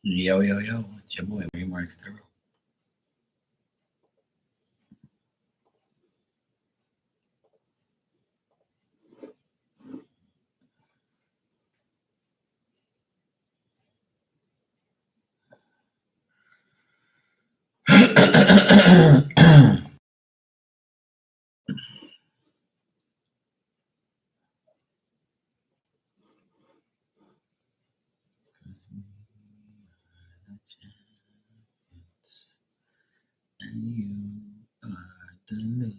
Yo, yo, yo. It's your boy, Remark Thorough. And you are the loser.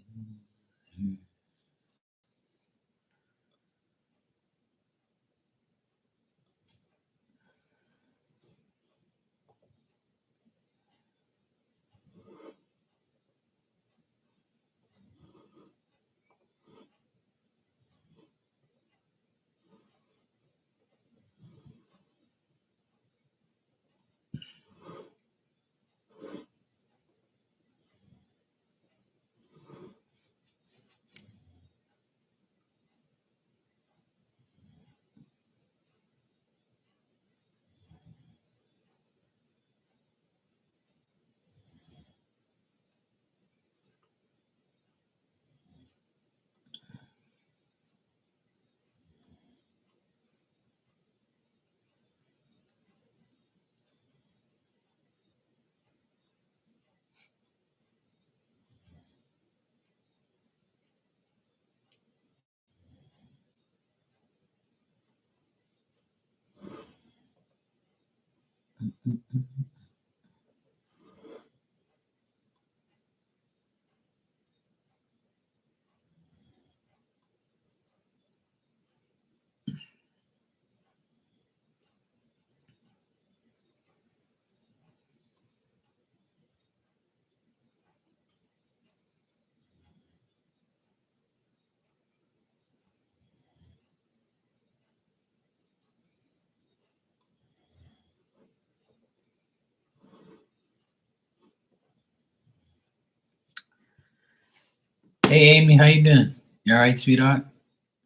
Hey, Amy, how you doing? You all right, sweetheart?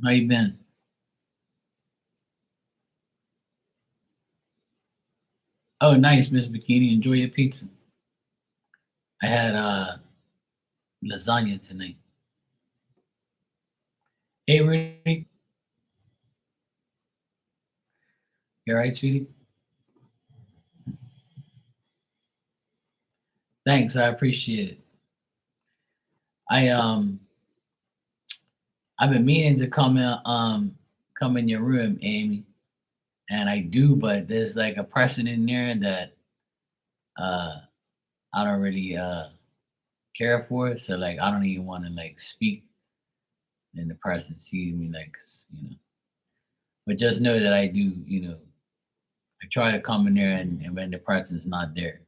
How you been? Oh, nice, Miss Bikini. Enjoy your pizza. I had lasagna tonight. Hey, Rudy. You all right, sweetie? Thanks, I appreciate it. I I've been meaning to come in your room, Amy, and I do, but there's like a person in there that uh I don't really care for, so like I don't even want to like speak, and the person sees me like, 'cause, but just know that I do, I try to come in there, and when the person's not there.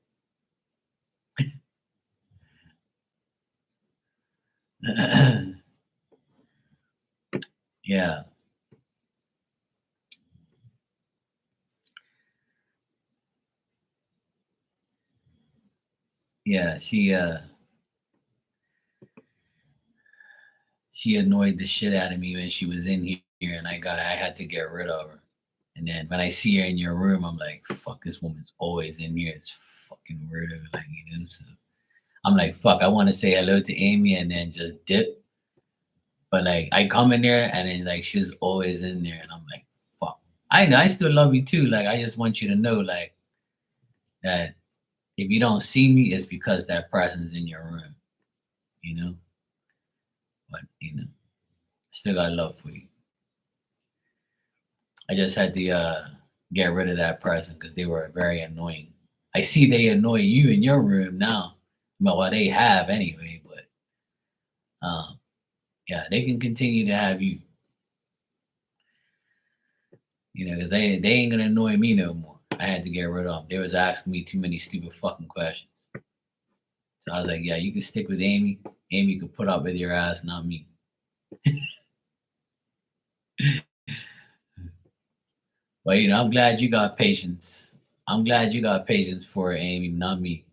Yeah, yeah, she annoyed the shit out of me when she was in here, and I had to get rid of her. And then when I see her in your room, I'm like, fuck, this woman's always in here. It's fucking weirdo, like, so I'm like, fuck, I want to say hello to Amy and then just dip. But like I come in there and then like she's always in there, and I'm like, fuck. I know I still love you too. Like I just want you to know like that if you don't see me, it's because that person's in your room, you know? But still got love for you. I just had to get rid of that person because they were very annoying. I see they annoy you in your room now. Well, they have anyway, but um, yeah, they can continue to have you, because they ain't gonna annoy me no more. I had to get rid of them. They was asking me too many stupid fucking questions. So I was like, yeah, you can stick with Amy. Amy could put up with your ass, not me. But I'm glad you got patience. I'm glad you got patience for Amy, not me.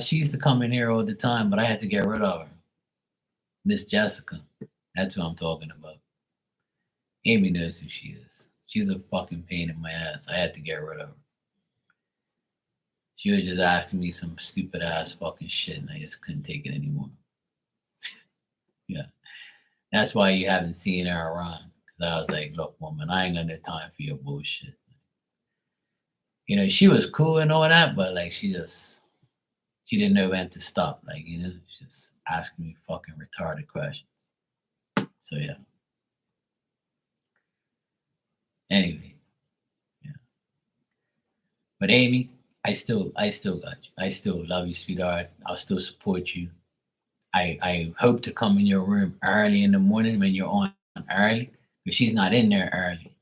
She used to come in here all the time, but I had to get rid of her. Miss Jessica. That's who I'm talking about. Amy knows who she is. She's a fucking pain in my ass. I had to get rid of her. She was just asking me some stupid ass fucking shit, and I just couldn't take it anymore. Yeah, that's why you haven't seen her around. Cause I was like, look, woman, I ain't got no time for your bullshit. She was cool and all that, but like she didn't know when to stop. Like, she just asking me fucking retarded questions. So yeah. Anyway, yeah. But Amy, I still got you. I still love you, sweetheart. I'll still support you. I hope to come in your room early in the morning when you're on early, but she's not in there early.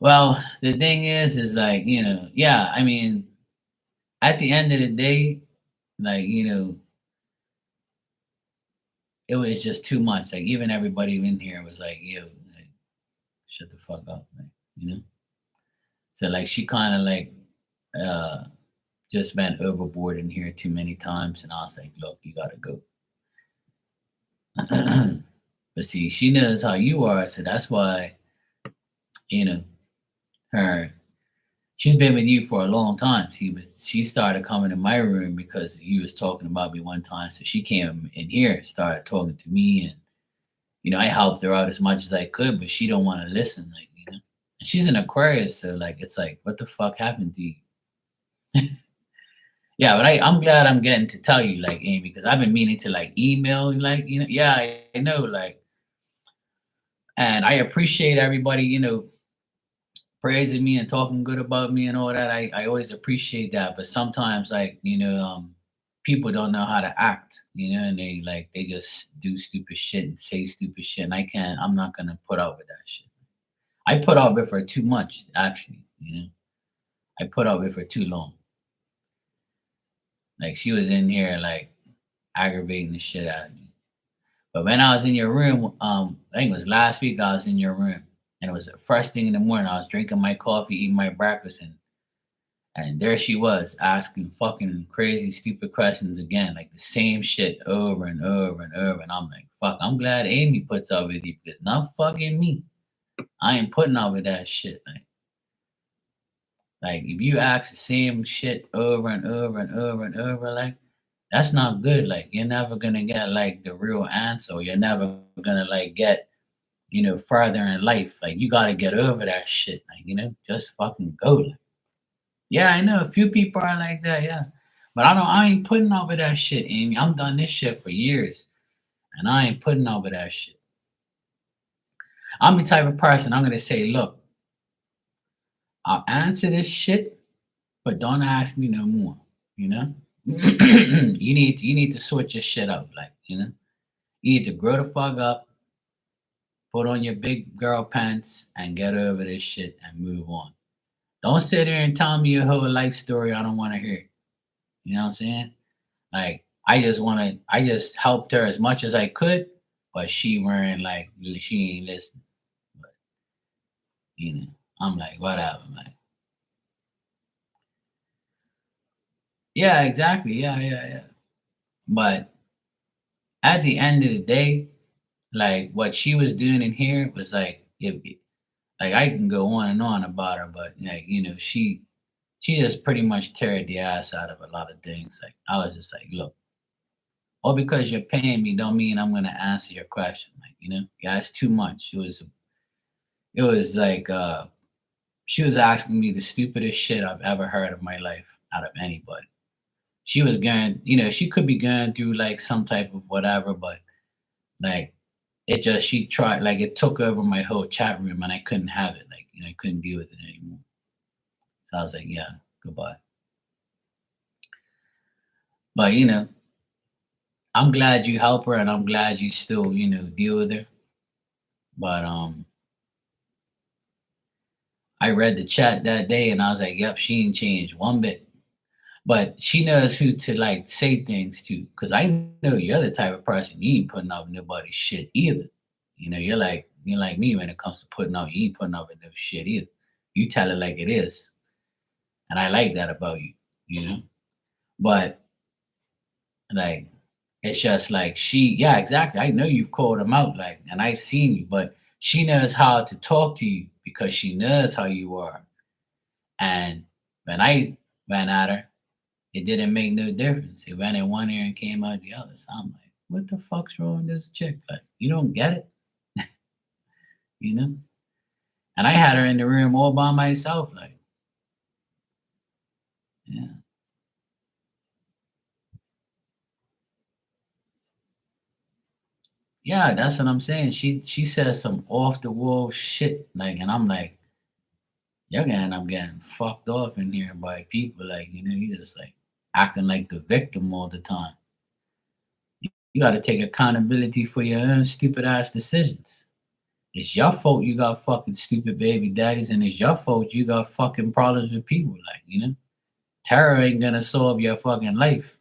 Well, the thing is like, yeah, I mean, at the end of the day, like, it was just too much. Like, even everybody in here was like, yo, like, shut the fuck up, like, you know? So, like, she kind of like, uh, just went overboard in here too many times. And I was like, look, you gotta go. But see, she knows how you are. So that's why, you know, her she's been with you for a long time. She started coming in my room because you was talking about me one time. So she came in here, started talking to me, and I helped her out as much as I could, but she don't want to listen, like, And she's an Aquarius, so like it's like, what the fuck happened to you? Yeah, but I'm glad I'm getting to tell you, like, Amy, because I've been meaning to like email, like, yeah, I know, like, and I appreciate everybody, praising me and talking good about me and all that. I always appreciate that. But sometimes, like, people don't know how to act, and they just do stupid shit and say stupid shit. And I'm not gonna put up with that shit. I put up with her too much, actually, I put up with her too long. Like, she was in here like aggravating the shit out of me. But when I was in your room, I think it was last week I was in your room. And it was the first thing in the morning. I was drinking my coffee, eating my breakfast, and there she was asking fucking crazy, stupid questions again, like the same shit over and over and over. And I'm like, fuck, I'm glad Amy puts up with you because not fucking me. I ain't putting up with that shit. Like if you ask the same shit over and over and over and over, like that's not good. Like you're never gonna get like the real answer. Or you're never gonna like get further in life. Like you gotta get over that shit. Like just fucking go. Like, yeah, I know a few people are like that. Yeah, but I ain't putting up with that shit, Amy. I'm done this shit for years, and I ain't putting up with that shit. I'm the type of person I'm gonna say, look, I'll answer this shit, but don't ask me no more. You know, you need to sort your shit out. Like you need to grow the fuck up, put on your big girl pants, and get over this shit and move on. Don't sit there and tell me your whole life story. I don't want to hear it. You know what I'm saying? Like I just helped her as much as I could, but she weren't like she ain't listening. But I'm like, whatever, man. Yeah, exactly. Yeah, yeah, yeah. But at the end of the day, like what she was doing in here was like like I can go on and on about her, but like, she just pretty much teared the ass out of a lot of things. Like I was just like, look, all because you're paying me don't mean I'm gonna answer your question. Like, yeah, it's too much. It was like she was asking me the stupidest shit I've ever heard of my life out of anybody. She was going, she could be going through like some type of whatever, but like she tried, like it took over my whole chat room and I couldn't have it. Like, I couldn't deal with it anymore. So I was like, yeah, goodbye. But I'm glad you help her and I'm glad you still, deal with her. But I read the chat that day and I was like, yep, she ain't changed one bit. But she knows who to like say things to. Cause I know you're the type of person you ain't putting up with nobody's shit either. You're like me when it comes to putting up, you ain't putting up with no shit either. You tell it like it is. And I like that about you, you know? But like it's just like yeah, exactly. I know you've called them out, like, and I've seen you, but She knows how to talk to you because she knows how you are. And when I went at her, it didn't make no difference. It went in one ear and came out the other. So I'm like, what the fuck's wrong with this chick? Like, you don't get it, you know? And I had her in the room all by myself, like, yeah. Yeah, that's what I'm saying. She says some off the wall shit, like, and I'm like, you're gonna end up getting fucked off in here by people, like, you just like acting like the victim all the time. You got to take accountability for your own stupid ass decisions. It's your fault you got fucking stupid baby daddies, and it's your fault you got fucking problems with people, like, Terror ain't gonna solve your fucking life.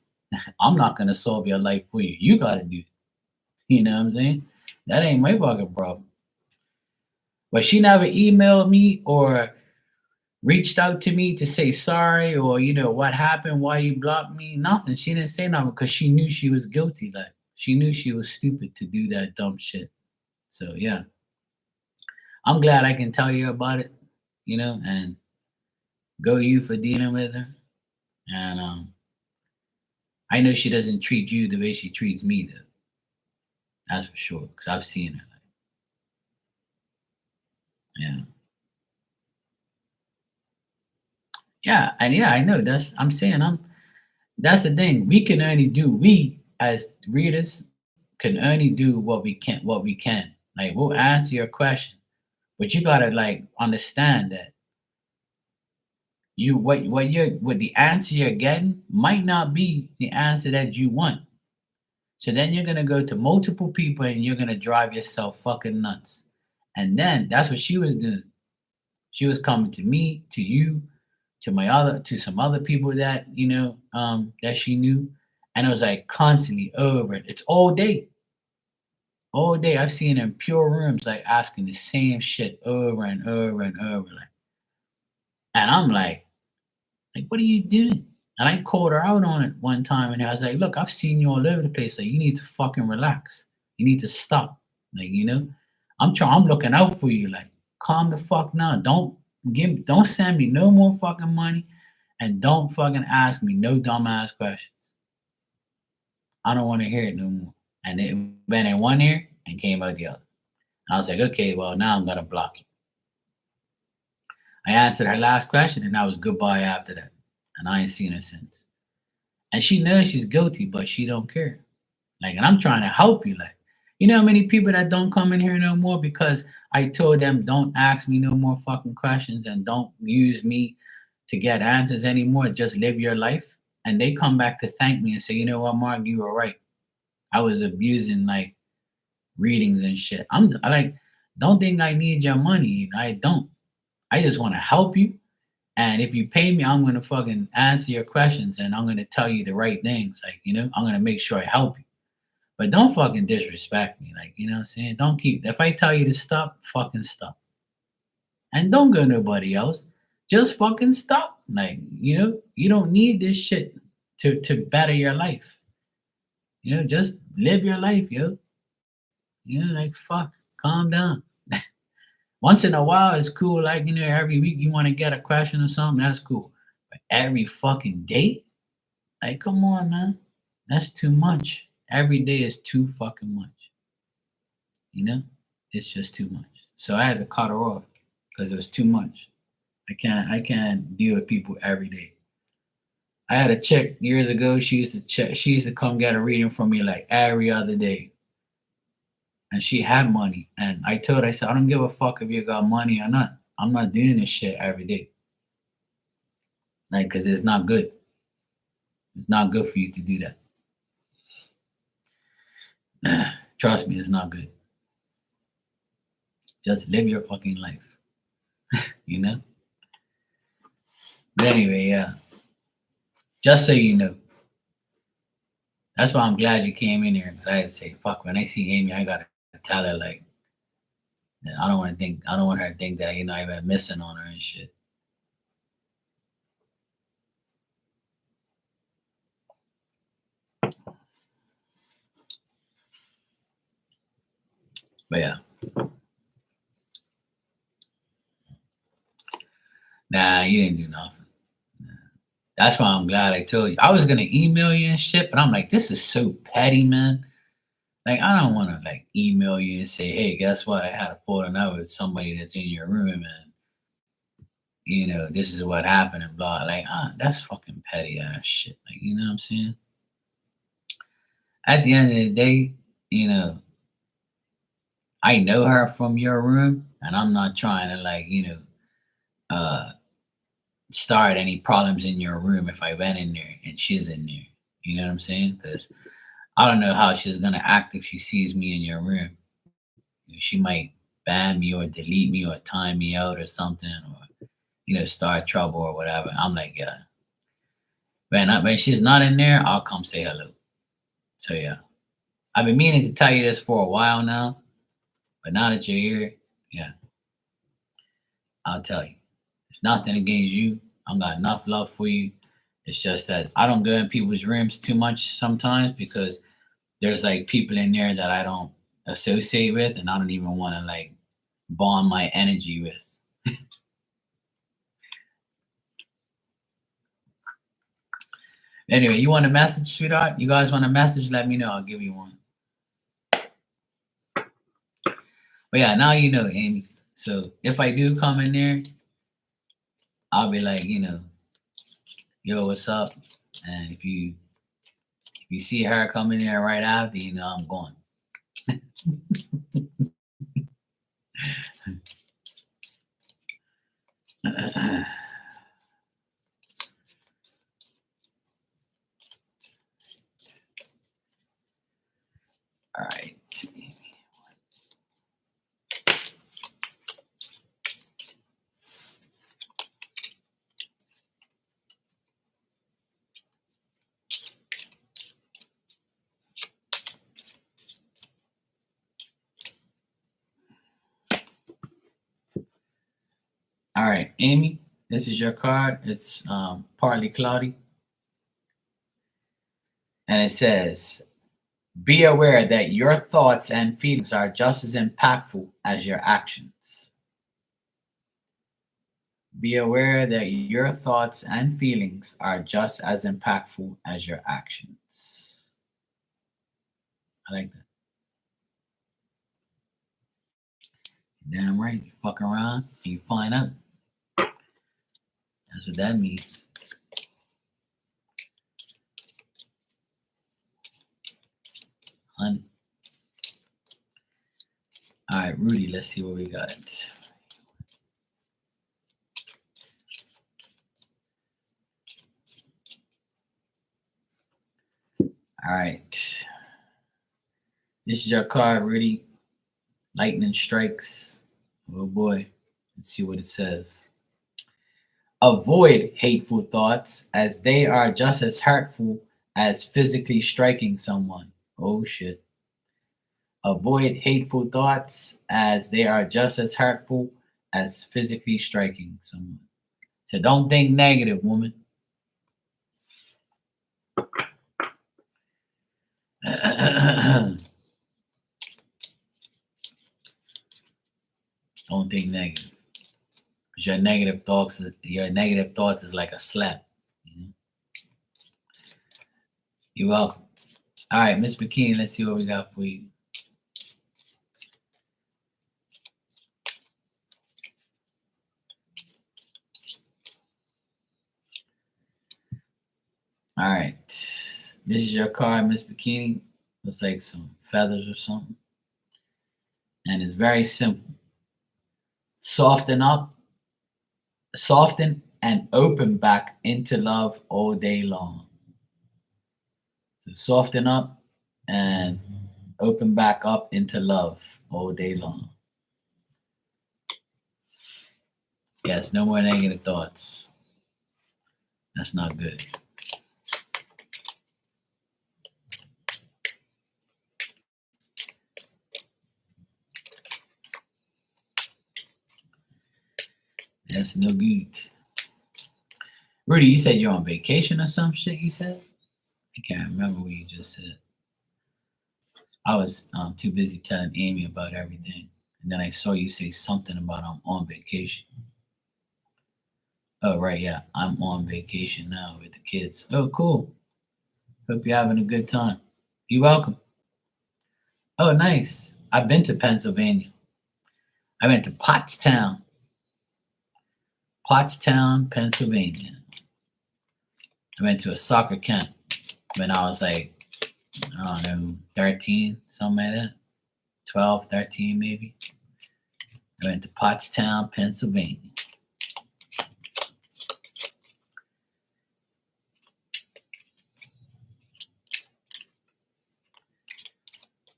I'm not gonna solve your life for you. You gotta do it. You know what I'm saying? That ain't my fucking problem. But she never emailed me or reached out to me to say sorry or what happened, why you blocked me, nothing. She didn't say nothing because she knew she was guilty. Like she knew she was stupid to do that dumb shit. So yeah, I'm glad I can tell you about it, and go you for dealing with her. And I know she doesn't treat you the way she treats me though. That's for sure. Because I've seen her. Like, yeah. Yeah, and yeah, I know. That's the thing. We as readers can only do what we can. Like we'll answer your question, but you gotta like understand that what the answer you're getting might not be the answer that you want. So then you're gonna go to multiple people and you're gonna drive yourself fucking nuts. And then that's what she was doing. She was coming to me, to you, to some other people that that she knew, and it was like constantly over it. It's all day. I've seen her in pure rooms like asking the same shit over and over and over, like, and I'm like, what are you doing? And I called her out on it one time, and I was like, look, I've seen you all over the place. Like, you need to fucking relax. You need to stop. Like, I'm looking out for you. Like, calm the fuck down. Don't send me no more fucking money, and don't fucking ask me no dumbass questions. I don't want to hear it no more. And it went in one ear and came out the other. And I was like, okay, well now I'm gonna block you. I answered her last question, and that was goodbye after that. And I ain't seen her since. And she knows she's guilty, but she don't care. Like, and I'm trying to help you. Like, you know how many people that don't come in here no more because I told them don't ask me no more fucking questions and don't use me to get answers anymore. Just live your life. And they come back to thank me and say, you know what, Mark, you were right. I was abusing like readings and shit. I like, don't think I need your money. I don't. I just want to help you. And if you pay me, I'm gonna fucking answer your questions and I'm gonna tell you the right things. Like, I'm gonna make sure I help you. But don't fucking disrespect me. Like, you know what I'm saying? Don't keep if I tell you to stop, fucking stop. And don't go nobody else. Just fucking stop. Like, you don't need this shit to better your life. Just live your life, yo. Like fuck. Calm down. Once in a while it's cool, like, every week you want to get a question or something, that's cool. But every fucking day? Like, come on, man. That's too much. Every day is too fucking much. You know? It's just too much. So I had to cut her off because it was too much. I can't deal with people every day. I had a chick years ago, she used to come get a reading from me like every other day. And she had money. And I told her, I said, I don't give a fuck if you got money or not. I'm not doing this shit every day. Like, cause it's not good. It's not good for you to do that. Trust me, it's not good. Just live your fucking life. you know? But anyway, yeah. Just so you know. That's why I'm glad you came in here. Cause I had to say, fuck, when I see Amy, I gotta tell her like I don't want her to think that, I've been missing on her and shit. But yeah. you didn't do nothing. Nah. That's why I'm glad I told you. I was gonna email you and shit, but I'm like, this is so petty, man. Like, I don't want to like email you and say, hey, guess what? I had a falling out with somebody that's in your room, and this is what happened and blah. Like, that's fucking petty ass shit. Like, you know what I'm saying? At the end of the day, you know, I know her from your room, and I'm not trying to like, uh start any problems in your room if I went in there and she's in there. You know what I'm saying? Because I don't know how she's gonna act if she sees me in your room. She might ban me or delete me or time me out or something, or start trouble or whatever. I'm like, yeah. When she's not in there, I'll come say hello. So yeah, I've been meaning to tell you this for a while now, but now that you're here, yeah, I'll tell you. It's nothing against you. I got enough love for you. It's just that I don't go in people's rooms too much sometimes because there's like people in there that I don't associate with, and I don't even want to like bond my energy with. Anyway, you want a message, sweetheart? You guys want a message? Let me know. I'll give you one. But yeah, now you know, Amy. So if I do come in there, I'll be like, yo, what's up? And if you see her coming there right after, I'm going. All right. All right, Amy, this is your card. It's partly cloudy. And it says, be aware that your thoughts and feelings are just as impactful as your actions. Be aware that your thoughts and feelings are just as impactful as your actions. I like that. Damn right. You fuck around and you find out. That's what that means. Honey. All right, Rudy, let's see what we got. All right. This is your card, Rudy. Lightning strikes. Oh boy. Let's see what it says. Avoid hateful thoughts as they are just as hurtful as physically striking someone. Oh shit. Avoid hateful thoughts as they are just as hurtful as physically striking someone. So don't think negative, woman. Don't think negative. Because your negative thoughts is like a slap. You're welcome. All right, Miss Bikini, let's see what we got for you. All right. This is your card, Miss Bikini. Looks like some feathers or something. And it's very simple. Soften up, soften and open back into love all day long. So soften up and open back up into love all day long. Yes, no more negative thoughts. That's not good. That's no good. Rudy, you said you're on vacation or some shit, you said? I can't remember what you just said. I was too busy telling Amy about everything. And then I saw you say something about I'm on vacation. Oh, right, yeah. I'm on vacation now with the kids. Oh, cool. Hope you're having a good time. You're welcome. Oh, nice. I've been to Pennsylvania. I went to Pottstown, Pennsylvania. I went to a soccer camp when I was like, I don't know, 13, something like that. 12, 13 maybe. I went to Pottstown, Pennsylvania.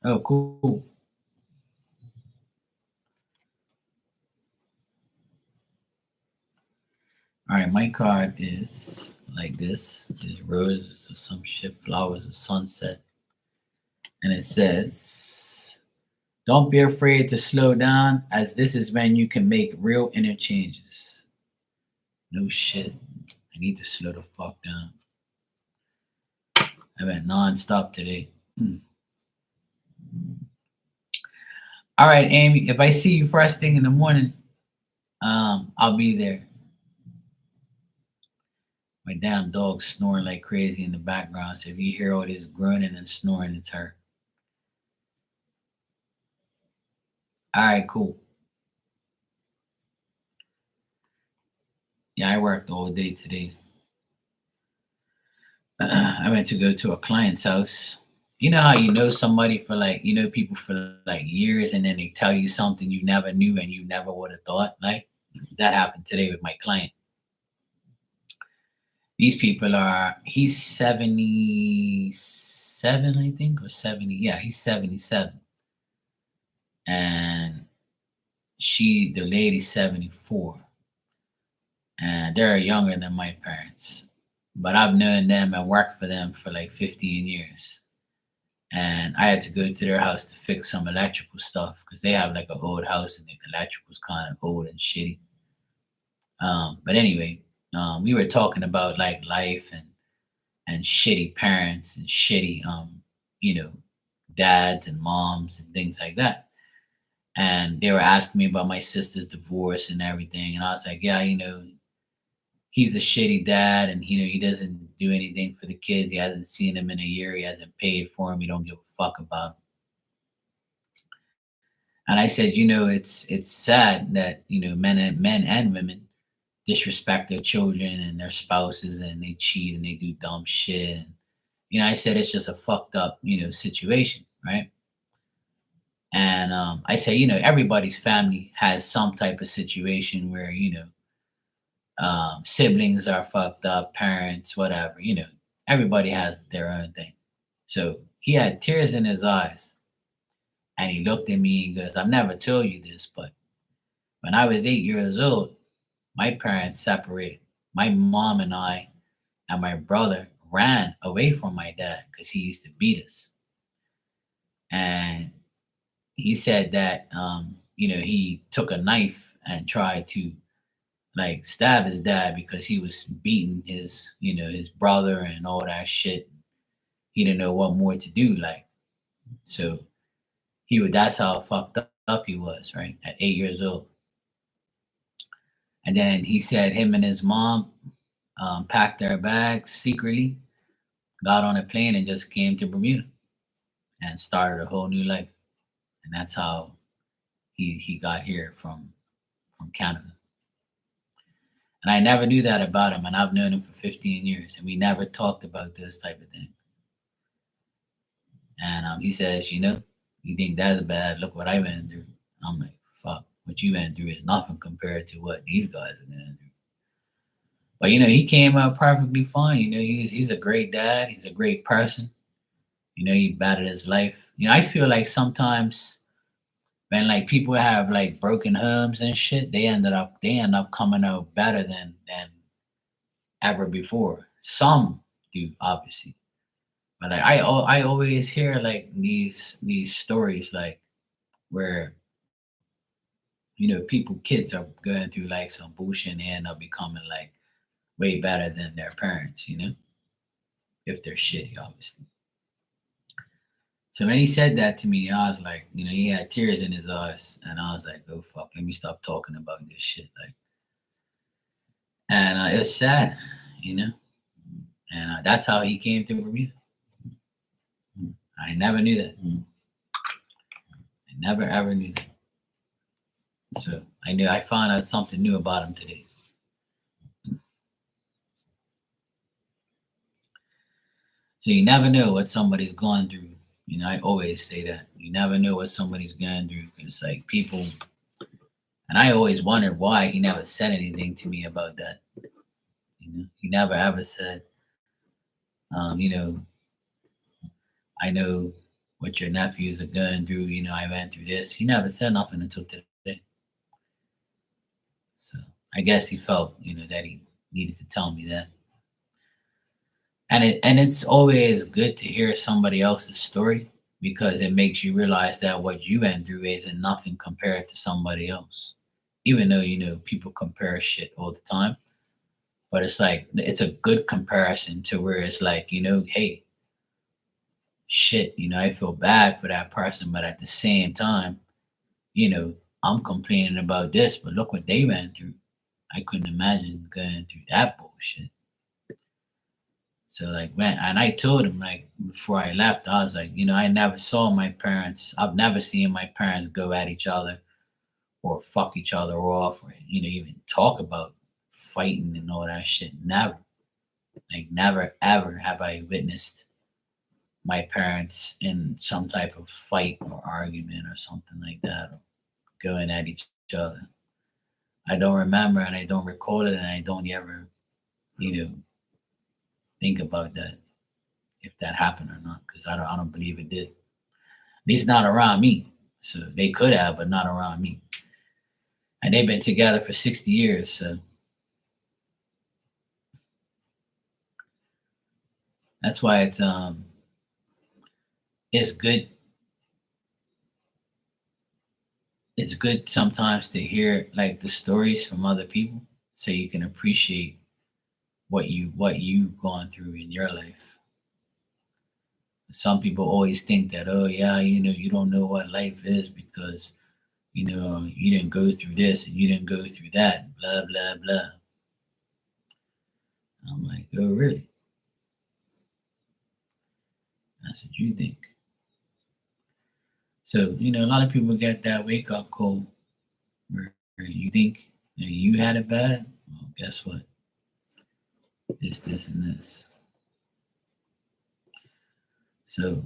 Oh, cool. All right, my card is like this. There's roses or some shit, flowers or sunset. And it says, don't be afraid to slow down, as this is when you can make real inner changes. No shit. I need to slow the fuck down. I went non-stop today. All right, Amy, if I see you first thing in the morning, I'll be there. My damn dog's snoring like crazy in the background. So if you hear all this groaning and snoring, it's her. All right, cool. Yeah, I worked all day today. I went to go to a client's house. You know how you know somebody for like, you know people for like years and then they tell you something you never knew and you never would have thought? Like that happened today with my client. These people are, he's 77, I think, or 70. Yeah, he's 77. And the lady's 74. And they're younger than my parents. But I've known them and worked for them for like 15 years. And I had to go to their house to fix some electrical stuff because they have like an old house and the electrical's kind of old and shitty. But anyway, we were talking about like life and shitty parents and shitty you know dads and moms and things like that. And they were asking me about my sister's divorce and everything, and I was like, yeah, he's a shitty dad, and he doesn't do anything for the kids. He hasn't seen them in a year. He hasn't paid for them. He don't give a fuck about 'em. And I said, it's sad that men and women disrespect their children and their spouses, and they cheat and they do dumb shit. And I said it's just a fucked up situation, right? And I say, everybody's family has some type of situation where siblings are fucked up, parents, whatever. Everybody has their own thing. So he had tears in his eyes, and he looked at me and goes, "I've never told you this, but when I was 8 years old, my parents separated. My mom and I and my brother ran away from my dad because he used to beat us." And he said that he took a knife and tried to like stab his dad because he was beating his brother and all that shit. He didn't know what more to do, like. So that's how fucked up he was, right, at 8 years old. And then he said him and his mom packed their bags secretly, got on a plane, and just came to Bermuda and started a whole new life. And that's how he got here from Canada. And I never knew that about him, and I've known him for 15 years, and we never talked about this type of thing. And he says, you think that's bad? Look what I went through. I'm like, fuck, what you went through is nothing compared to what these guys are going through. But he came out perfectly fine. He's a great dad. He's a great person. He battled his life. I feel like sometimes when like people have like broken homes and shit, they end up coming out better than ever before. Some do, obviously, but like I always hear like these stories like where kids are going through like some bullshit and they end up becoming like way better than their parents, if they're shitty, obviously. So when he said that to me, I was like, he had tears in his eyes, and I was like, oh fuck, let me stop talking about this shit. Like, And it was sad, you know. And that's how he came to Bermuda. I never knew that. I never ever knew that. So I found out something new about him today. So you never know what somebody's going through. I always say that. You never know what somebody's going through. It's like people, and I always wondered why he never said anything to me about that. He never ever said, um, you know, I know what your nephews are going through. I went through this. He never said nothing until today. So I guess he felt, that he needed to tell me that. And it's always good to hear somebody else's story because it makes you realize that what you went through isn't nothing compared to somebody else. Even though people compare shit all the time, but it's like it's a good comparison to where it's like hey, shit, I feel bad for that person, but at the same time, you know, I'm complaining about this, but look what they went through. I couldn't imagine going through that bullshit. So like man, and I told him like before I left, I was like, I never saw my parents. I've never seen my parents go at each other or fuck each other off or even talk about fighting and all that shit. Never. Like never ever have I witnessed my parents in some type of fight or argument or something like that, or going at each other. I don't remember and I don't recall it and I don't ever, you know, think about that if that happened or not, because I don't believe it did. At least not around me. So they could have, but not around me. And they've been together for 60 years. So that's why it's good. It's good sometimes to hear like the stories from other people so you can appreciate what you've gone through in your life. Some people always think that, oh yeah, you don't know what life is because you didn't go through this and you didn't go through that, blah blah blah. I'm like, oh really? That's what you think. So a lot of people get that wake up call where you think that you had it bad. Well, guess what? This, and this. So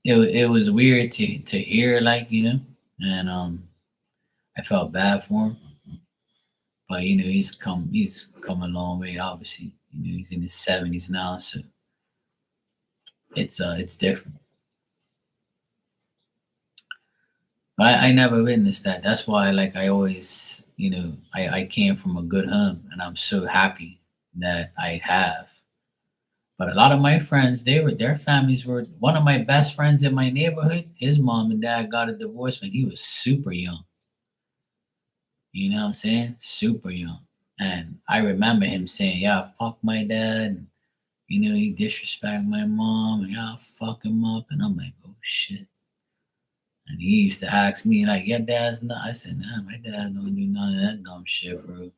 it was weird to hear, like and I felt bad for him, but he's come a long way. Obviously, he's in his 70s now, so it's different. But I never witnessed that. That's why, like, I always, I came from a good home, and I'm so happy that I have. But a lot of my friends, their families were. One of my best friends in my neighborhood, his mom and dad got a divorce when he was super young. You know what I'm saying? Super young. And I remember him saying, "Yeah, fuck my dad." And, he disrespect my mom, and y'all fuck him up. And I'm like, oh shit. And he used to ask me, like, your dad's not. I said, nah, my dad don't do none of that dumb shit, bro.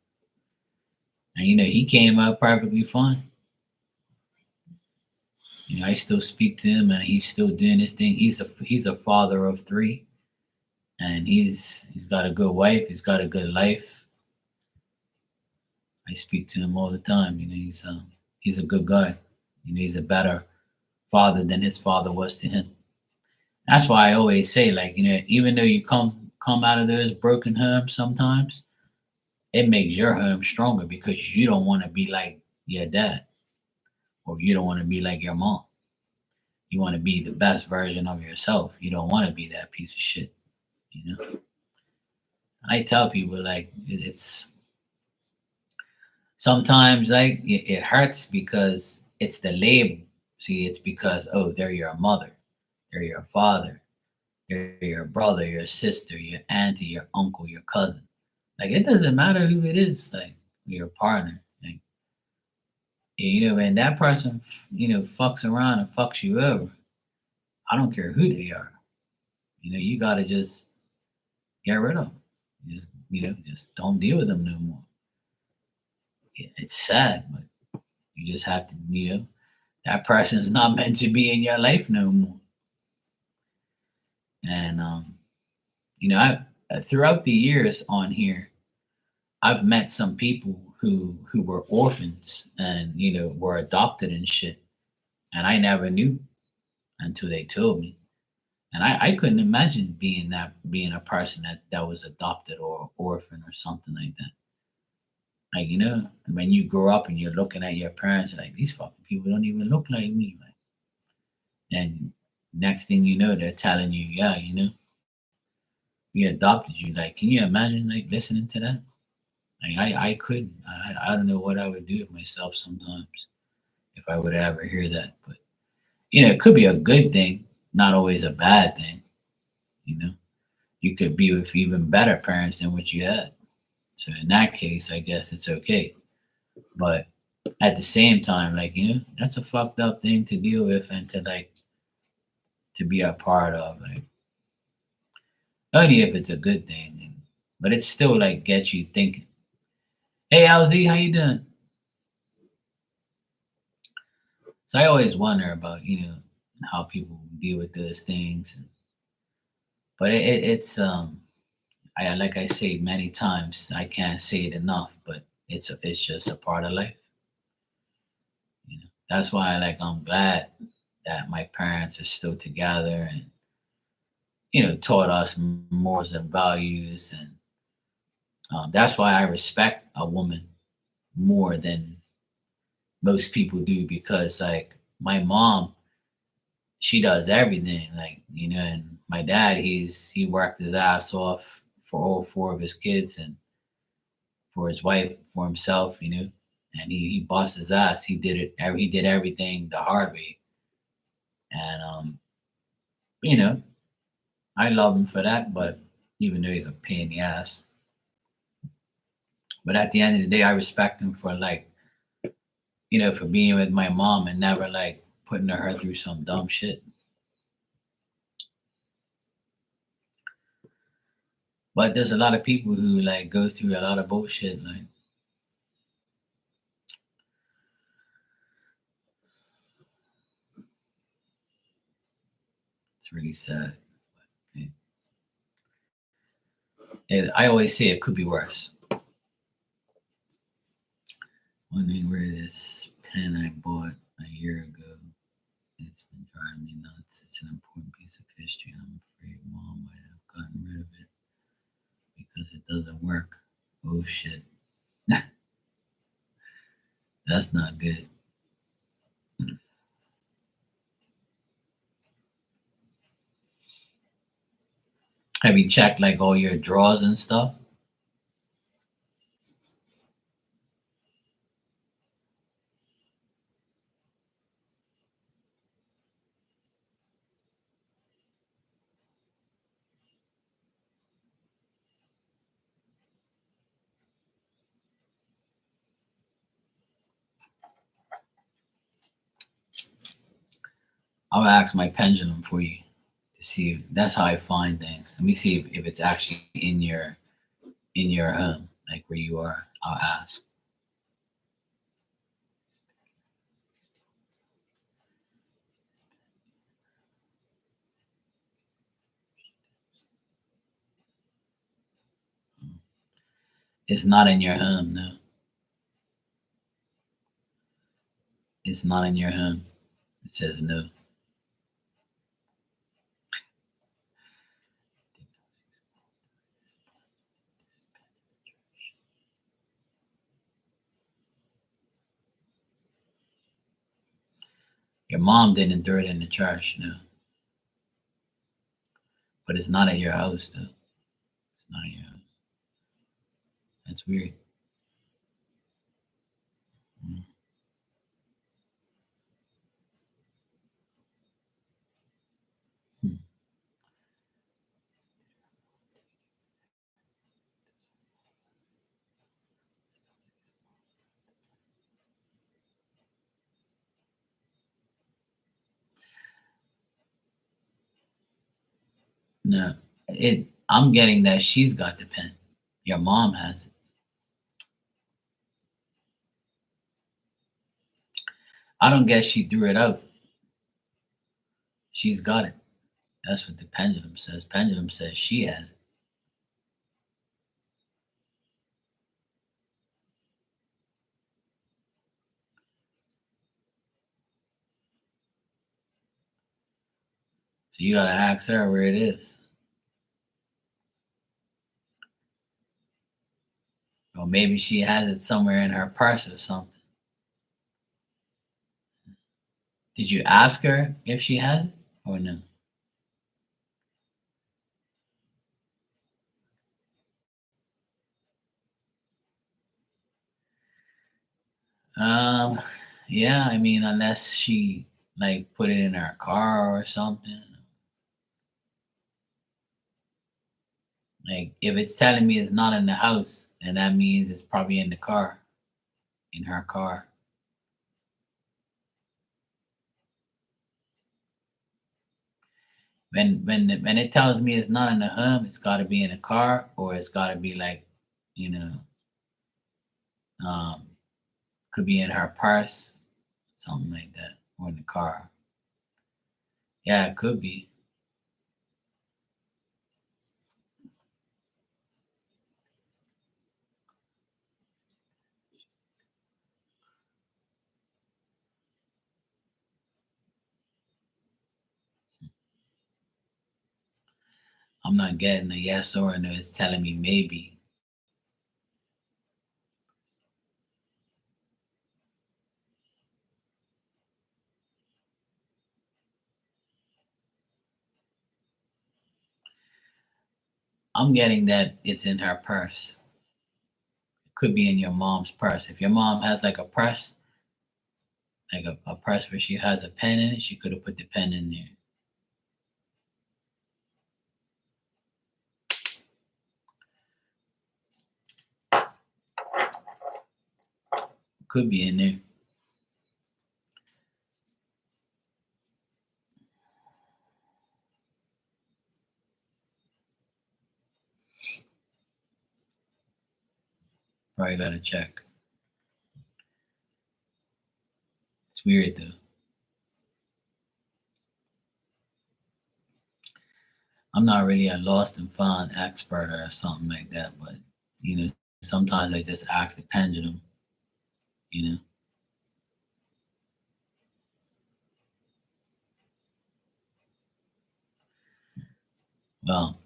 And he came out perfectly fine. I still speak to him and he's still doing his thing. He's a father of three and he's got a good wife, he's got a good life. I speak to him all the time. He's a good guy. He's a better father than his father was to him. That's why I always say, like, even though you come out of those broken homes sometimes, it makes your home stronger because you don't want to be like your dad or you don't want to be like your mom. You want to be the best version of yourself. You don't want to be that piece of shit. You know. I tell people like it's sometimes like it hurts because it's the label. See, it's because they're your mother, they're your father, they're your brother, your sister, your auntie, your uncle, your cousin. Like it doesn't matter who it is. Like your partner. Like, when that person fucks around and fucks you over, I don't care who they are. You gotta just get rid of them. Just don't deal with them no more. it's sad, but you just have to, that person is not meant to be in your life no more. And I throughout the years on here, I've met some people who were orphans and were adopted and shit, and I never knew until they told me. And I couldn't imagine being a person that was adopted or orphan or something like that. Like, when you grow up and you're looking at your parents, like these fucking people don't even look like me. Like, and next thing you know, they're telling you, yeah, we adopted you. Like, can you imagine like listening to that? Like, I couldn't. I don't know what I would do with myself sometimes if I would ever hear that. But it could be a good thing, not always a bad thing. You know, you could be with even better parents than what you had. So in that case, I guess it's okay. But at the same time, like, that's a fucked up thing to deal with and to be a part of. Like, only if it's a good thing. But it still like gets you thinking. Hey LZ, how you doing? So I always wonder about, how people deal with those things. But it's I like I say many times, I can't say it enough, but it's just a part of life. That's why I'm glad that my parents are still together and taught us morals and values, and that's why I respect a woman more than most people do, because like my mom, she does everything, like and my dad, he worked his ass off for all four of his kids and for his wife, for himself, and he bossed his ass. He did everything the hard way, and you know I love him for that. But even though he's a pain in the ass, but at the end of the day, I respect him for for being with my mom and never putting her through some dumb shit. But there's a lot of people who go through a lot of bullshit. It's really sad. I always say it could be worse. Wondering where this pen I bought a year ago. It's been driving me nuts. It's an important piece of history, and I'm afraid Mom might have gotten rid of it because it doesn't work. Oh shit. That's not good. Have you checked all your drawers and stuff? I'll ask my pendulum for you to see. That's how I find things. Let me see if it's actually in your home, like where you are. I'll ask. It's not in your home, no. It's not in your home. It says no. Your mom didn't throw it in the trash, no. But it's not at your house, though. It's not at your house. That's weird. Mm. Hmm. No, I'm getting that she's got the pen. Your mom has it. I don't guess she threw it out. She's got it. That's what the pendulum says. Pendulum says she has it. So you gotta ask her where it is. Or maybe she has it somewhere in her purse or something. Did you ask her if she has it or no? Um, yeah, I mean, unless she like put it in her car or something. Like if it's telling me it's not in the house, then that means it's probably in the car, in her car. When it tells me it's not in the home, it's got to be in a car, or it's got to be like, you know, um, could be in her purse, something like that, or in the car. Yeah, it could be. I'm not getting a yes or a no. It's telling me maybe. I'm getting that it's in her purse. It could be in your mom's purse. If your mom has like a purse, like a purse where she has a pen in it, she could have put the pen in there. Could be in there. Probably gotta check. It's weird though. I'm not really a lost and found expert or something like that, but you know, sometimes I just ask the pendulum, you know. Well,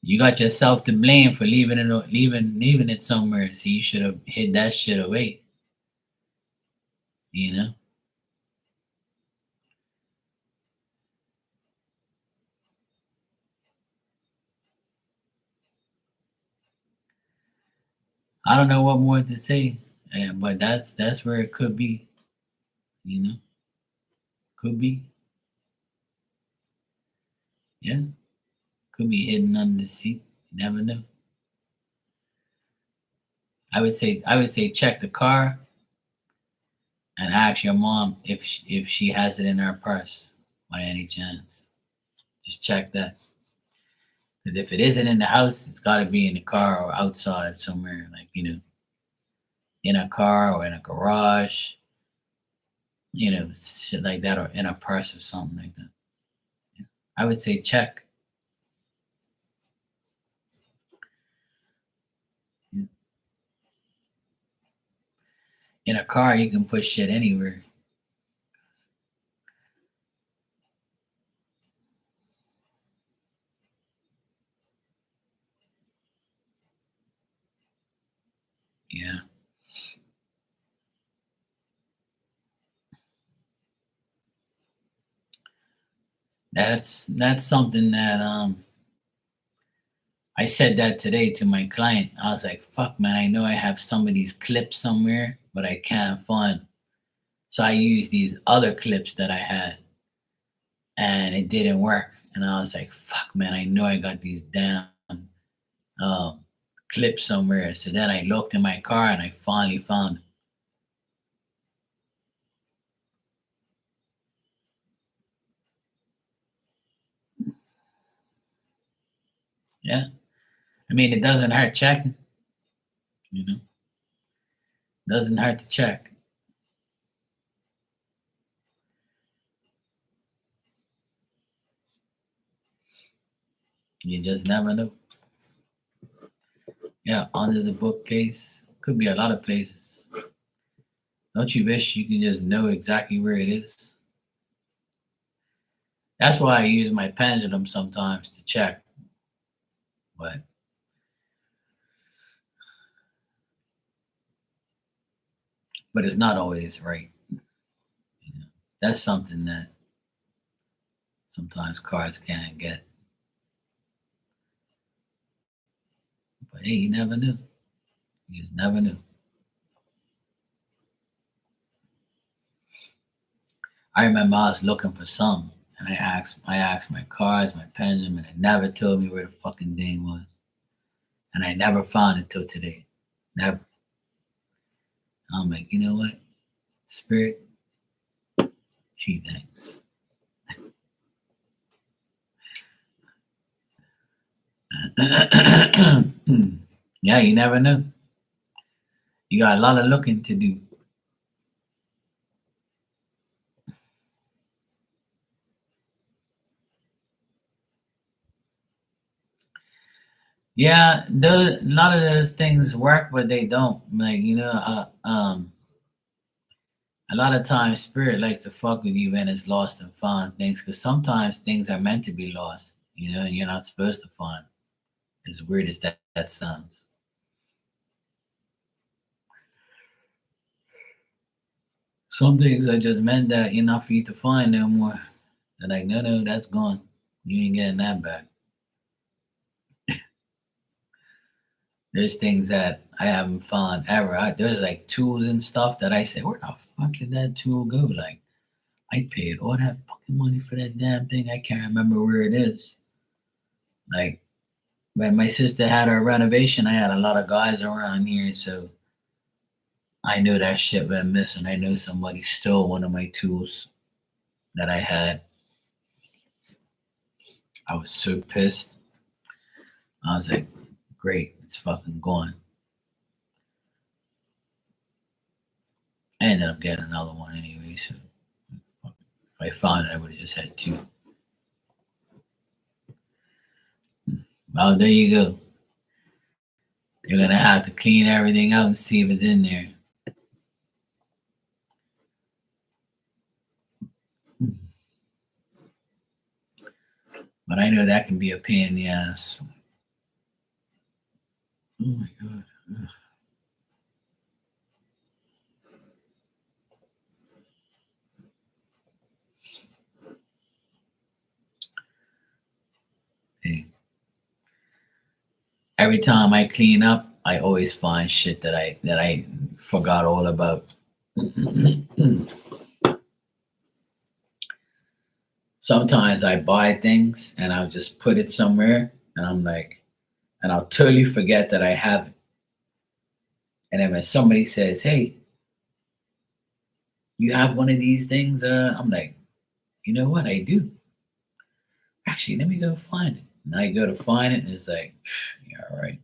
you got yourself to blame for leaving it somewhere. So you should have hid that shit away, you know. I don't know what more to say, but that's where it could be, you know. Could be, yeah. Could be hidden under the seat. You never know. I would say check the car and ask your mom if she has it in her purse by any chance. Just check that. Because if it isn't in the house, it's got to be in the car or outside somewhere, like in a car or in a garage, shit like that, or in a purse or something like that. Yeah. I would say check. Yeah. In a car, you can put shit anywhere. Yeah, that's something that I said that today to my client. I was like, "Fuck, man! I know I have some of these clips somewhere, but I can't find." So I used these other clips that I had, and it didn't work. And I was like, "Fuck, man! I know I got these damn um, clips somewhere." So then I looked in my car, and I finally found. It. Yeah, I mean, it doesn't hurt checking. You know, doesn't hurt to check. You just never know. Yeah, under the bookcase. Could be a lot of places. Don't you wish you could just know exactly where it is? That's why I use my pendulum sometimes to check. But it's not always right. You know? That's something that sometimes cards can't get. But hey, you never knew. You just never knew. I remember I was looking for some, and I asked my cards, my pendulum, and it never told me where the fucking thing was, and I never found it till today. Never. I'm like, you know what, Spirit, gee, thanks. Yeah, you never know. You got a lot of looking to do. Yeah, a lot of those things work, but they don't. Like a lot of times Spirit likes to fuck with you when it's lost and found things, because sometimes things are meant to be lost, and you're not supposed to find. As weird as that sounds. Some things are just meant that you're not for you to find no more. They're like, no, no, that's gone. You ain't getting that back. There's things that I haven't found ever. There's like tools and stuff that I say, where the fuck did that tool go? Like, I paid all that fucking money for that damn thing. I can't remember where it is. Like, when my sister had her renovation, I had a lot of guys around here, so I knew that shit went missing. I know somebody stole one of my tools that I had. I was so pissed. I was like, great, it's fucking gone. I ended up getting another one anyway, so if I found it, I would have just had two. Well, there you go. You're gonna have to clean everything out and see if it's in there. But I know that can be a pain in the ass. Oh my god. Hey, every time I clean up, I always find shit that I forgot all about. Sometimes I buy things and I'll just put it somewhere, and I'm like, and I'll totally forget that I have it. And then when somebody says, "Hey, you have one of these things?" I'm like, you know what? I do. Actually, let me go find it. And I go to find it, and it's like, yeah, all right.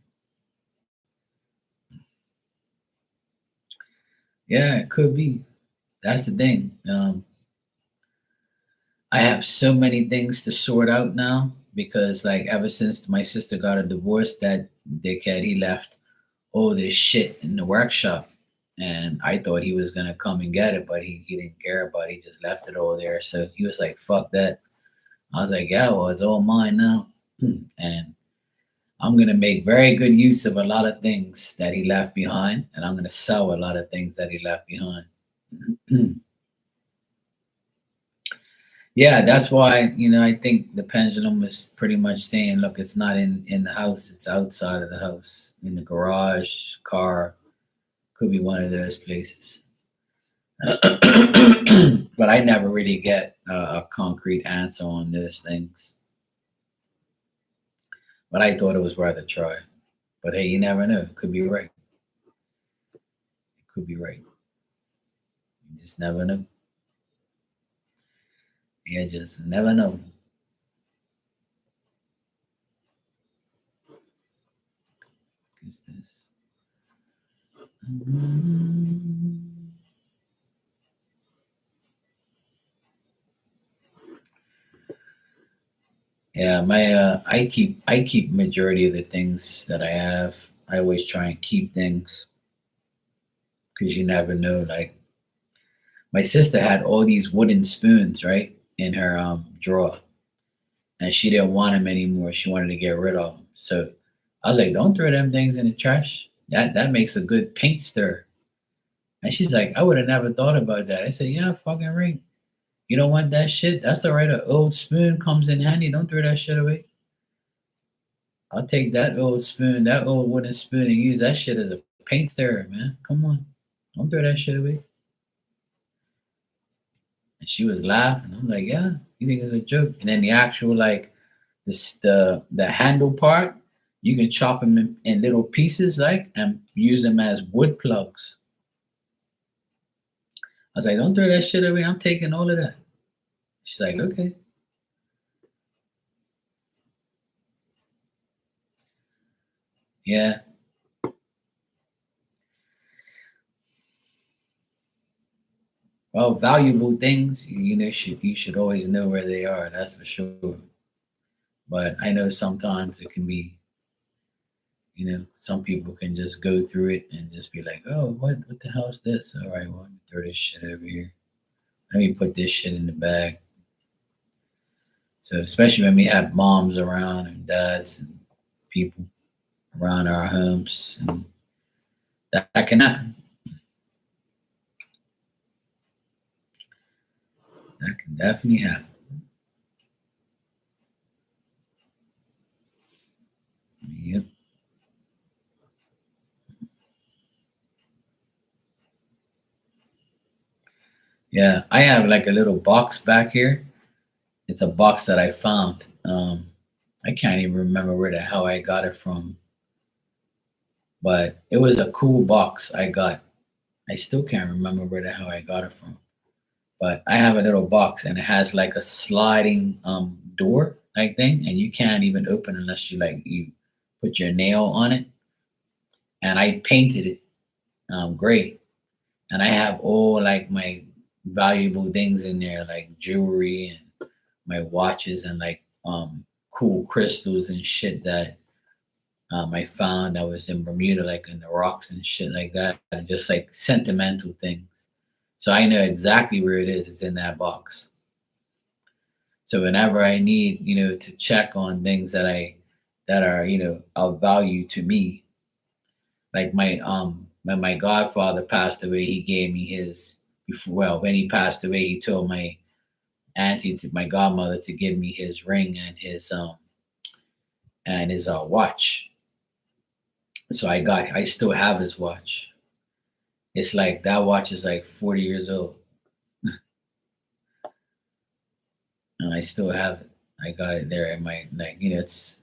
Yeah, it could be. That's the thing. I have so many things to sort out now because, like, ever since my sister got a divorce, that dickhead, he left all this shit in the workshop. And I thought he was gonna come and get it, but he didn't care about it. He just left it over there. So he was like, fuck that. I was like, yeah, well, it's all mine now. And I'm gonna make very good use of a lot of things that he left behind, and I'm gonna sell a lot of things that he left behind. Yeah, that's why I think the pendulum is pretty much saying, look, it's not in the house; it's outside of the house, in the garage, car. Could be one of those places. But I never really get a concrete answer on those things. But I thought it was worth a try. But hey, you never know. It could be right. It could be right. You just never know. You just never know. Is this? Yeah, my I keep majority of the things that I have. I always try and keep things because you never know. Like my sister had all these wooden spoons, right, in her drawer, and she didn't want them anymore. She wanted to get rid of them. So I was like, "Don't throw them things in the trash. That makes a good paint stir." And she's like, "I would have never thought about that." I said, "Yeah, fucking right. You don't want that shit? That's all right. An old spoon comes in handy. Don't throw that shit away. I'll take that old spoon, that old wooden spoon, and use that shit as a paint stirrer, man. Come on. Don't throw that shit away." And she was laughing. I'm like, "Yeah, you think it's a joke?" And then the actual like the handle part, you can chop them in little pieces, like, and use them as wood plugs. I was like, "Don't throw that shit away. I'm taking all of that." She's like, "Okay." Yeah. Well, valuable things, you should always know where they are. That's for sure. But I know sometimes it can be, some people can just go through it and just be like, "Oh, what the hell is this? All right, well, let me throw this shit over here. Let me put this shit in the bag." So especially when we have moms around and dads and people around our homes, and that can happen. That can definitely happen. Yep. Yeah, I have like a little box back here. It's a box that I found. I can't even remember where the hell I got it from, but it was a cool box I got. I still can't remember where the hell I got it from, but I have a little box and it has like a sliding door like thing, and you can't even open unless you put your nail on it. And I painted it gray, and I have all like my valuable things in there, like jewelry and my watches and like cool crystals and shit that I found that was in Bermuda, like in the rocks and shit like that, and just like sentimental things. So I know exactly where it is. It's in that box. So whenever I need, to check on things that are, of value to me, like when my godfather passed away, he gave me his. Well, when he passed away, he told my godmother, to give me his ring and his watch. So I still have his watch. It's like that watch is like 40 years old, and I still have it. I got it there in my, like, it's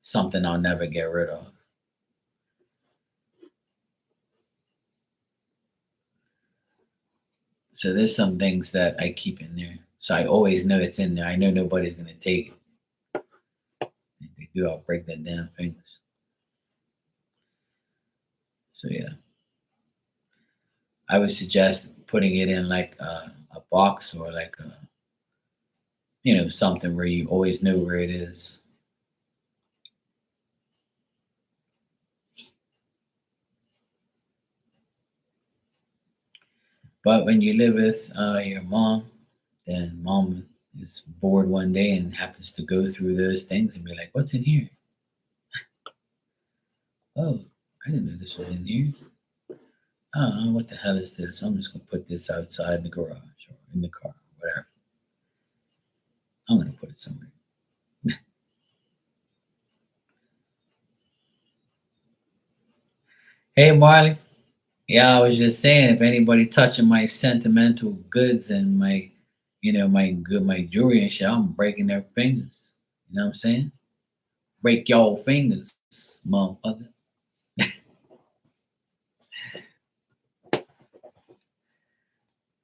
something I'll never get rid of. So there's some things that I keep in there. So I always know it's in there. I know nobody's gonna take it. If they do, I'll break their damn fingers. So yeah, I would suggest putting it in like a box, or like something where you always know where it is. But when you live with your mom, then mom is bored one day and happens to go through those things and be like, "What's in here? Oh, I didn't know this was in here. Oh, what the hell is this? I'm just gonna put this outside in the garage or in the car, whatever. I'm gonna put it somewhere." Hey, Marley. Yeah, I was just saying, if anybody touching my sentimental goods and my jewelry and shit, I'm breaking their fingers. You know what I'm saying? Break y'all fingers, motherfucker.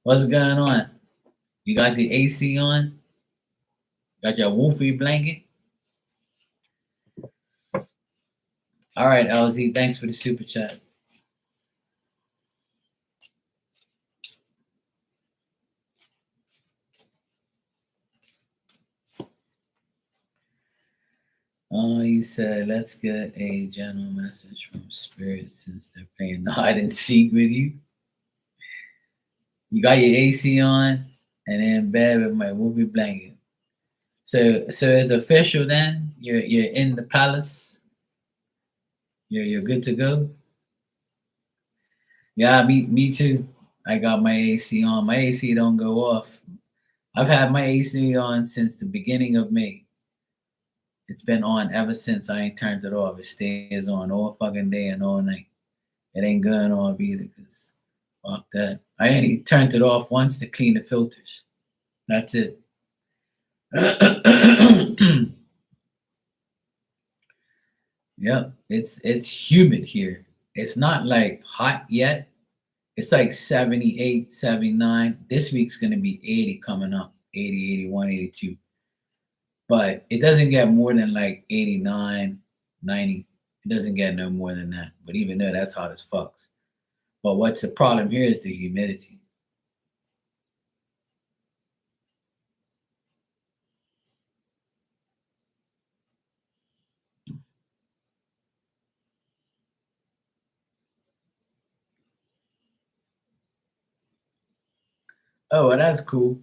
What's going on? You got the AC on? Got your woofy blanket? All right, LZ, thanks for the super chat. You said, let's get a general message from Spirit since they're playing the hide and seek with you. You got your AC on and in bed with my whoopee blanket. So it's official then? You're in the palace? You're good to go? Yeah, me too. I got my AC on. My AC don't go off. I've had my AC on since the beginning of May. It's been on ever since. I ain't turned it off. It stays on all fucking day and all night. It ain't going off either, cause fuck that. I only turned it off once to clean the filters. That's it. Yep, it's humid here. It's not like hot yet. It's like 78, 79. This week's gonna be 80 coming up. 80, 81, 82. But it doesn't get more than like 89, 90. It doesn't get no more than that. But even though that's hot as fucks. But what's the problem here is the humidity. Oh, well, that's cool.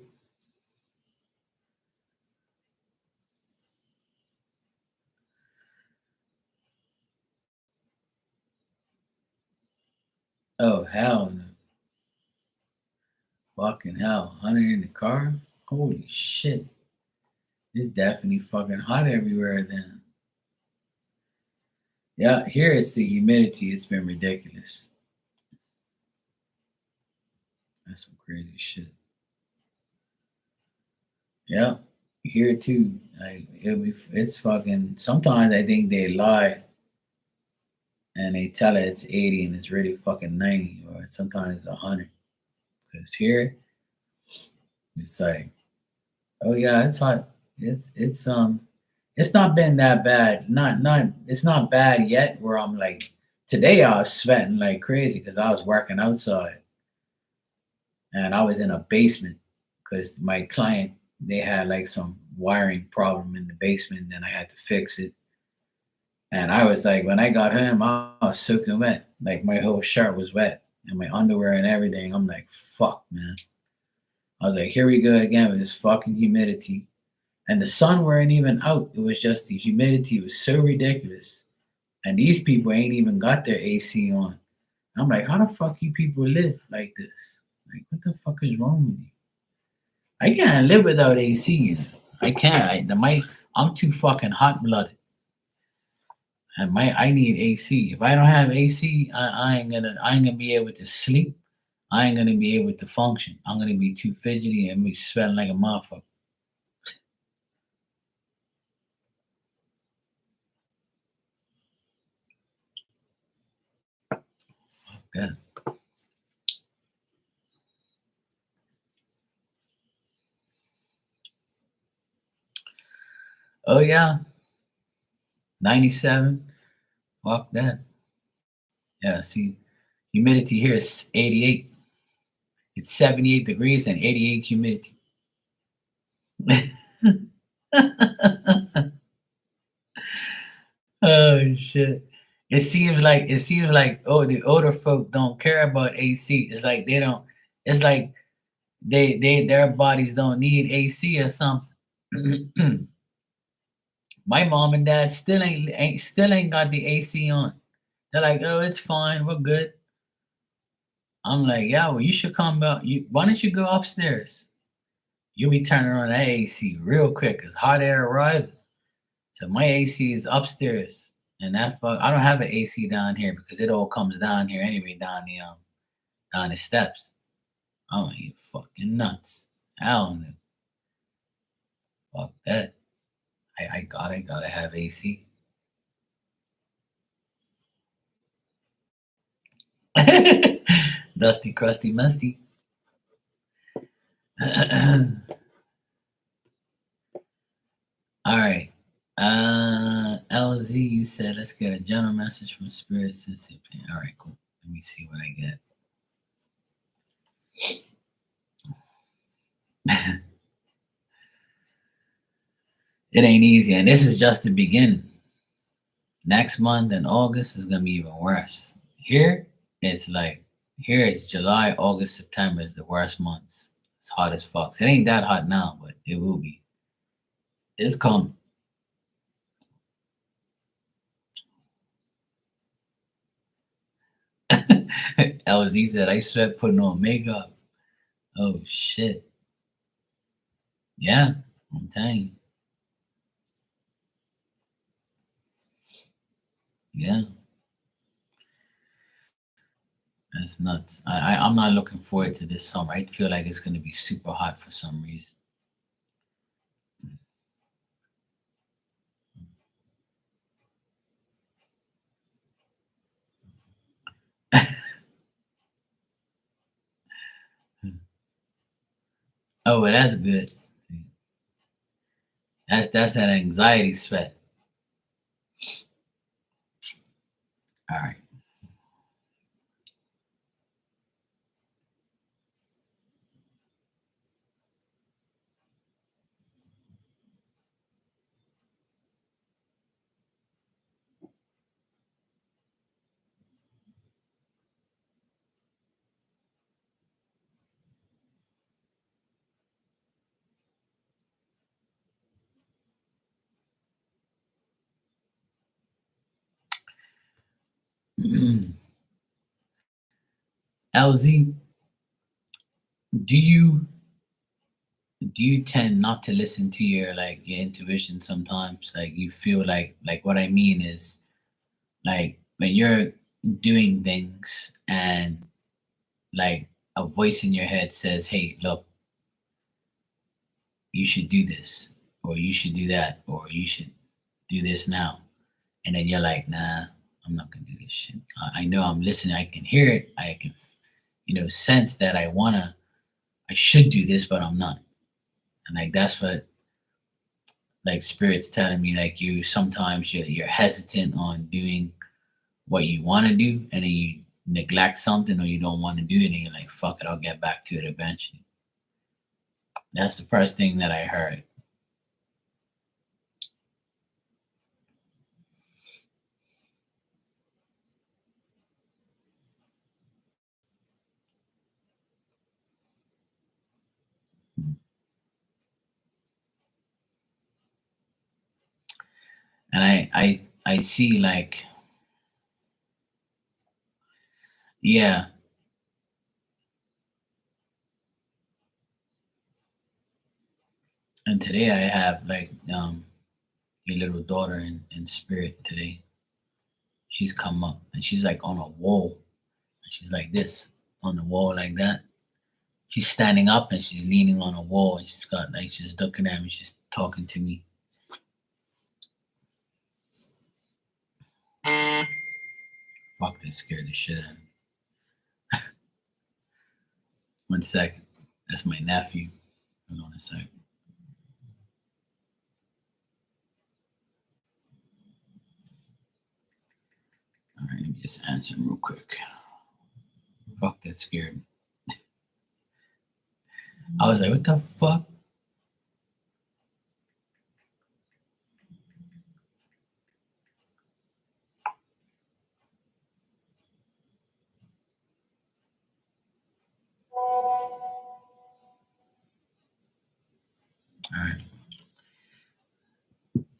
Oh, hell no. Fucking hell. 100 in the car? Holy shit. It's definitely fucking hot everywhere then. Yeah, here it's the humidity. It's been ridiculous. That's some crazy shit. Yeah, here too. It's fucking. Sometimes I think they lie and they tell it it's 80 and it's really fucking 90, or sometimes it's 100. Because here it's like, oh yeah, it's hot. It's not been that bad. It's not bad yet. Where I'm like, today I was sweating like crazy because I was working outside and I was in a basement because my client, they had like some wiring problem in the basement and I had to fix it. And I was like, when I got home, I was soaking wet. Like my whole shirt was wet and my underwear and everything. I'm like, fuck, man. I was like, here we go again with this fucking humidity. And the sun weren't even out. It was just the humidity. It was so ridiculous. And these people ain't even got their AC on. I'm like, how the fuck you people live like this? Like, what the fuck is wrong with you? I can't live without AC. You know? I can't. I'm too fucking hot blooded. And I need AC. If I don't have AC, I ain't gonna be able to sleep. I ain't gonna be able to function. I'm gonna be too fidgety and be sweating like a motherfucker. Yeah. Oh yeah. 97. Fuck that. Yeah, see, humidity here is 88. It's 78 degrees and 88 humidity. Oh shit. It seems like oh the older folk don't care about AC. It's like they don't it's like their bodies don't need AC or something. My mom and dad still ain't got the AC on. They're like, oh, it's fine, we're good. I'm like, yeah, well, you should come out. Why don't you go upstairs? You'll be turning on that AC real quick as hot air rises. So my AC is upstairs, and I don't have an AC down here because it all comes down here anyway, down the steps. Oh, you fucking nuts! Hell no, fuck that. I gotta have AC. Dusty, crusty, musty. All right. LZ, you said let's get a general message from Spirit since they play. All right, cool. Let me see what I get. It ain't easy, and this is just the beginning. Next month in August is gonna be even worse. Here, it's like here it's July, August, September is the worst months. It's hot as fuck. So it ain't that hot now, but it will be. It's coming. LZ said I sweat putting on makeup. Oh shit. Yeah, I'm telling you. Yeah, that's nuts. I'm not looking forward to this summer. I feel like it's gonna be super hot for some reason. Oh, well, that's good. That's that anxiety sweat. All right. LZ, do you do you tend not to listen to your like your intuition sometimes? Like you feel like what I mean is like when you're doing things and like a voice in your head says, "Hey, look, you should do this, or you should do that, or you should do this now," and then you're like, "Nah, I'm not gonna do this shit. I know I'm listening. I can hear it. I can, sense that I should do this, but I'm not." And like that's what like spirits telling me like you sometimes you're hesitant on doing what you want to do and then you neglect something or you don't want to do it and you're like fuck it, I'll get back to it eventually. That's the first thing that I heard. And I see like yeah. And today I have like your little daughter in spirit today. She's come up and she's like on a wall and she's like this on the wall like that. She's standing up and she's leaning on a wall and she's got like she's looking at me, she's talking to me. Fuck, that scared the shit out of me. One second. That's my nephew. Hold on a sec. All right, let me just answer him real quick. Fuck, that scared me. I was like, what the fuck? All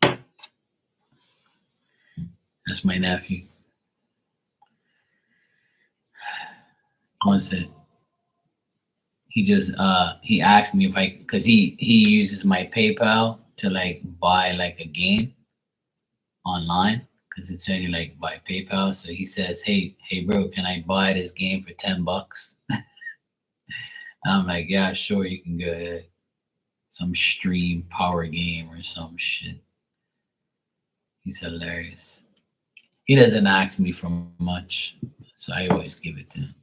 right, that's my nephew. One said he asked me if I because he uses my PayPal to like buy like a game online because it's only like by PayPal. So he says, hey bro, can I buy this game for $10? I'm like, yeah, sure, you can go ahead. Some stream power game or some shit. He's hilarious. He doesn't ask me for much, so I always give it to him.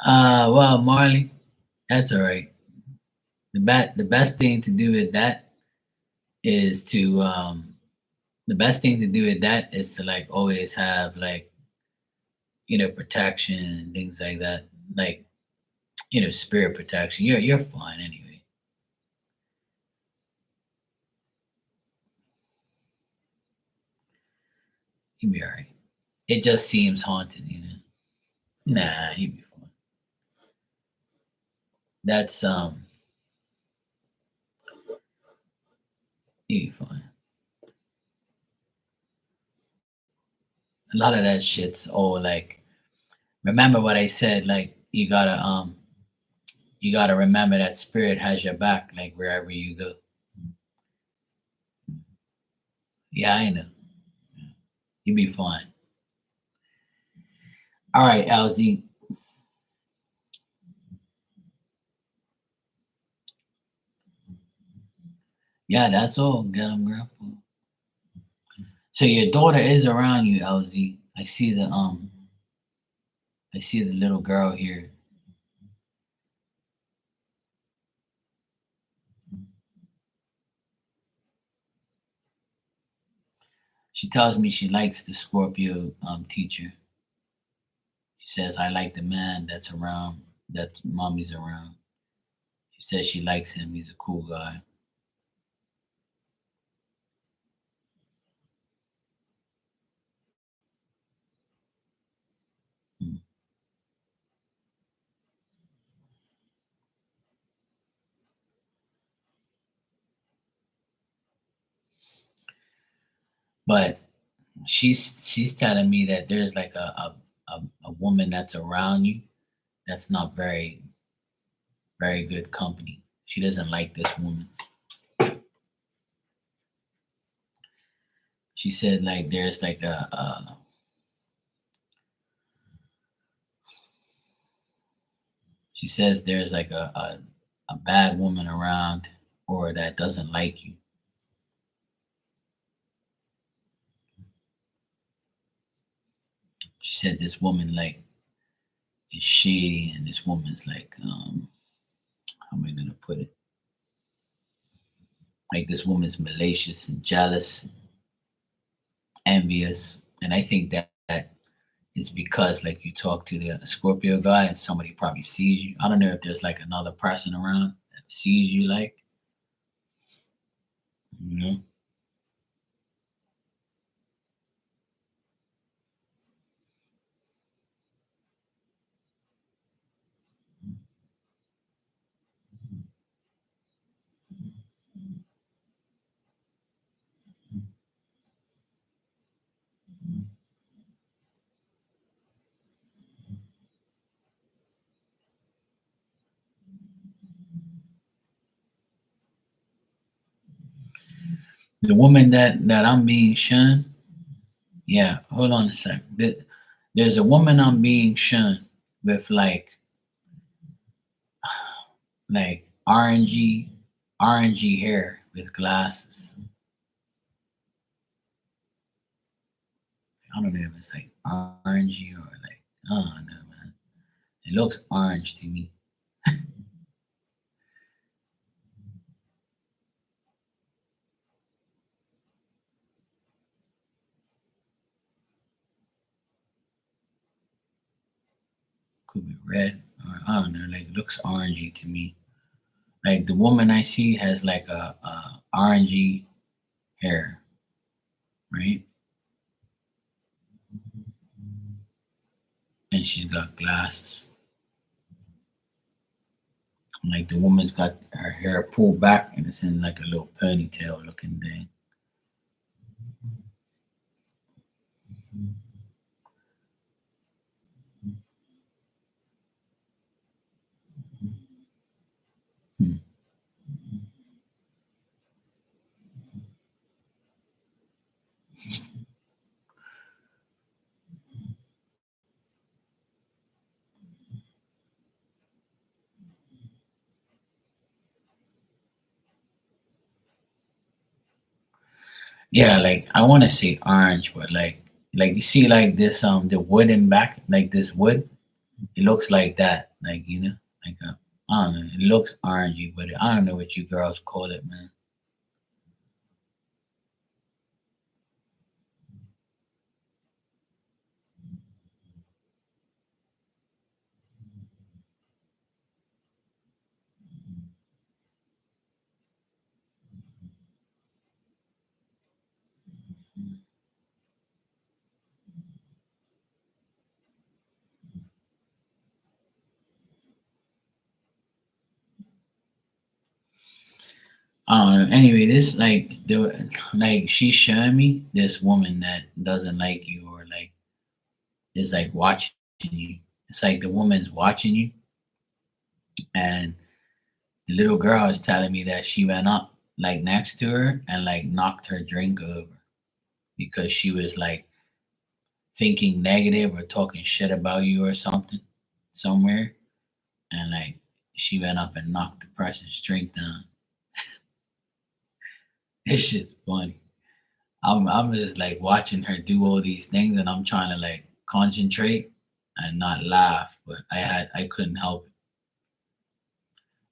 Well, Marley, that's all right. The best thing to do with that is to The best thing to do with that is to like always have like, protection and things like that. Like, spirit protection. You're fine anyway. You'll be all right. It just seems haunted. Nah, you'll be fine. That's you'll be fine. A lot of that shit's all like, remember what I said, like you gotta remember that spirit has your back, like wherever you go. Yeah, I know. You'll be fine. All right, LZ. Yeah, that's all. Get them, grandpa. So your daughter is around you, LZ. I see the little girl here. She tells me she likes the Scorpio teacher. She says I like the man that's around, that mommy's around. She says she likes him. He's a cool guy. Mm. But she's telling me that there's like a woman that's around you that's not very good company. She doesn't like this woman. She said like there's like she says there's like a bad woman around or that doesn't like you. She said this woman like is shady and this woman's like how am I gonna put it? Like this woman's malicious and jealous, envious. And I think that it's because like you talk to the Scorpio guy and somebody probably sees you. I don't know if there's like another person around that sees you like, you know. The woman that I'm being shown, yeah, hold on a sec. There's a woman I'm being shown with like orangey hair with glasses. I don't know if it's like orangey or like I don't know, man. It looks orange to me. Could be red or I don't know. Like it looks orangey to me. Like the woman I see has like a orangey hair, right? And she's got glasses. Like the woman's got her hair pulled back and it's in like a little ponytail looking thing. Hmm. Yeah, like I want to say orange, but like you see like this the wood in back, like this wood, it looks like that, like like I don't know, it looks orangey, but I don't know what you girls call it, man. I don't know. Anyway, this like she's showing me this woman that doesn't like you or like is like watching you. It's like the woman's watching you, and the little girl is telling me that she went up like next to her and like knocked her drink over because she was like thinking negative or talking shit about you or something somewhere, and like she went up and knocked the person's drink down. This shit's funny. I'm just like watching her do all these things, and I'm trying to like concentrate and not laugh, but I couldn't help it.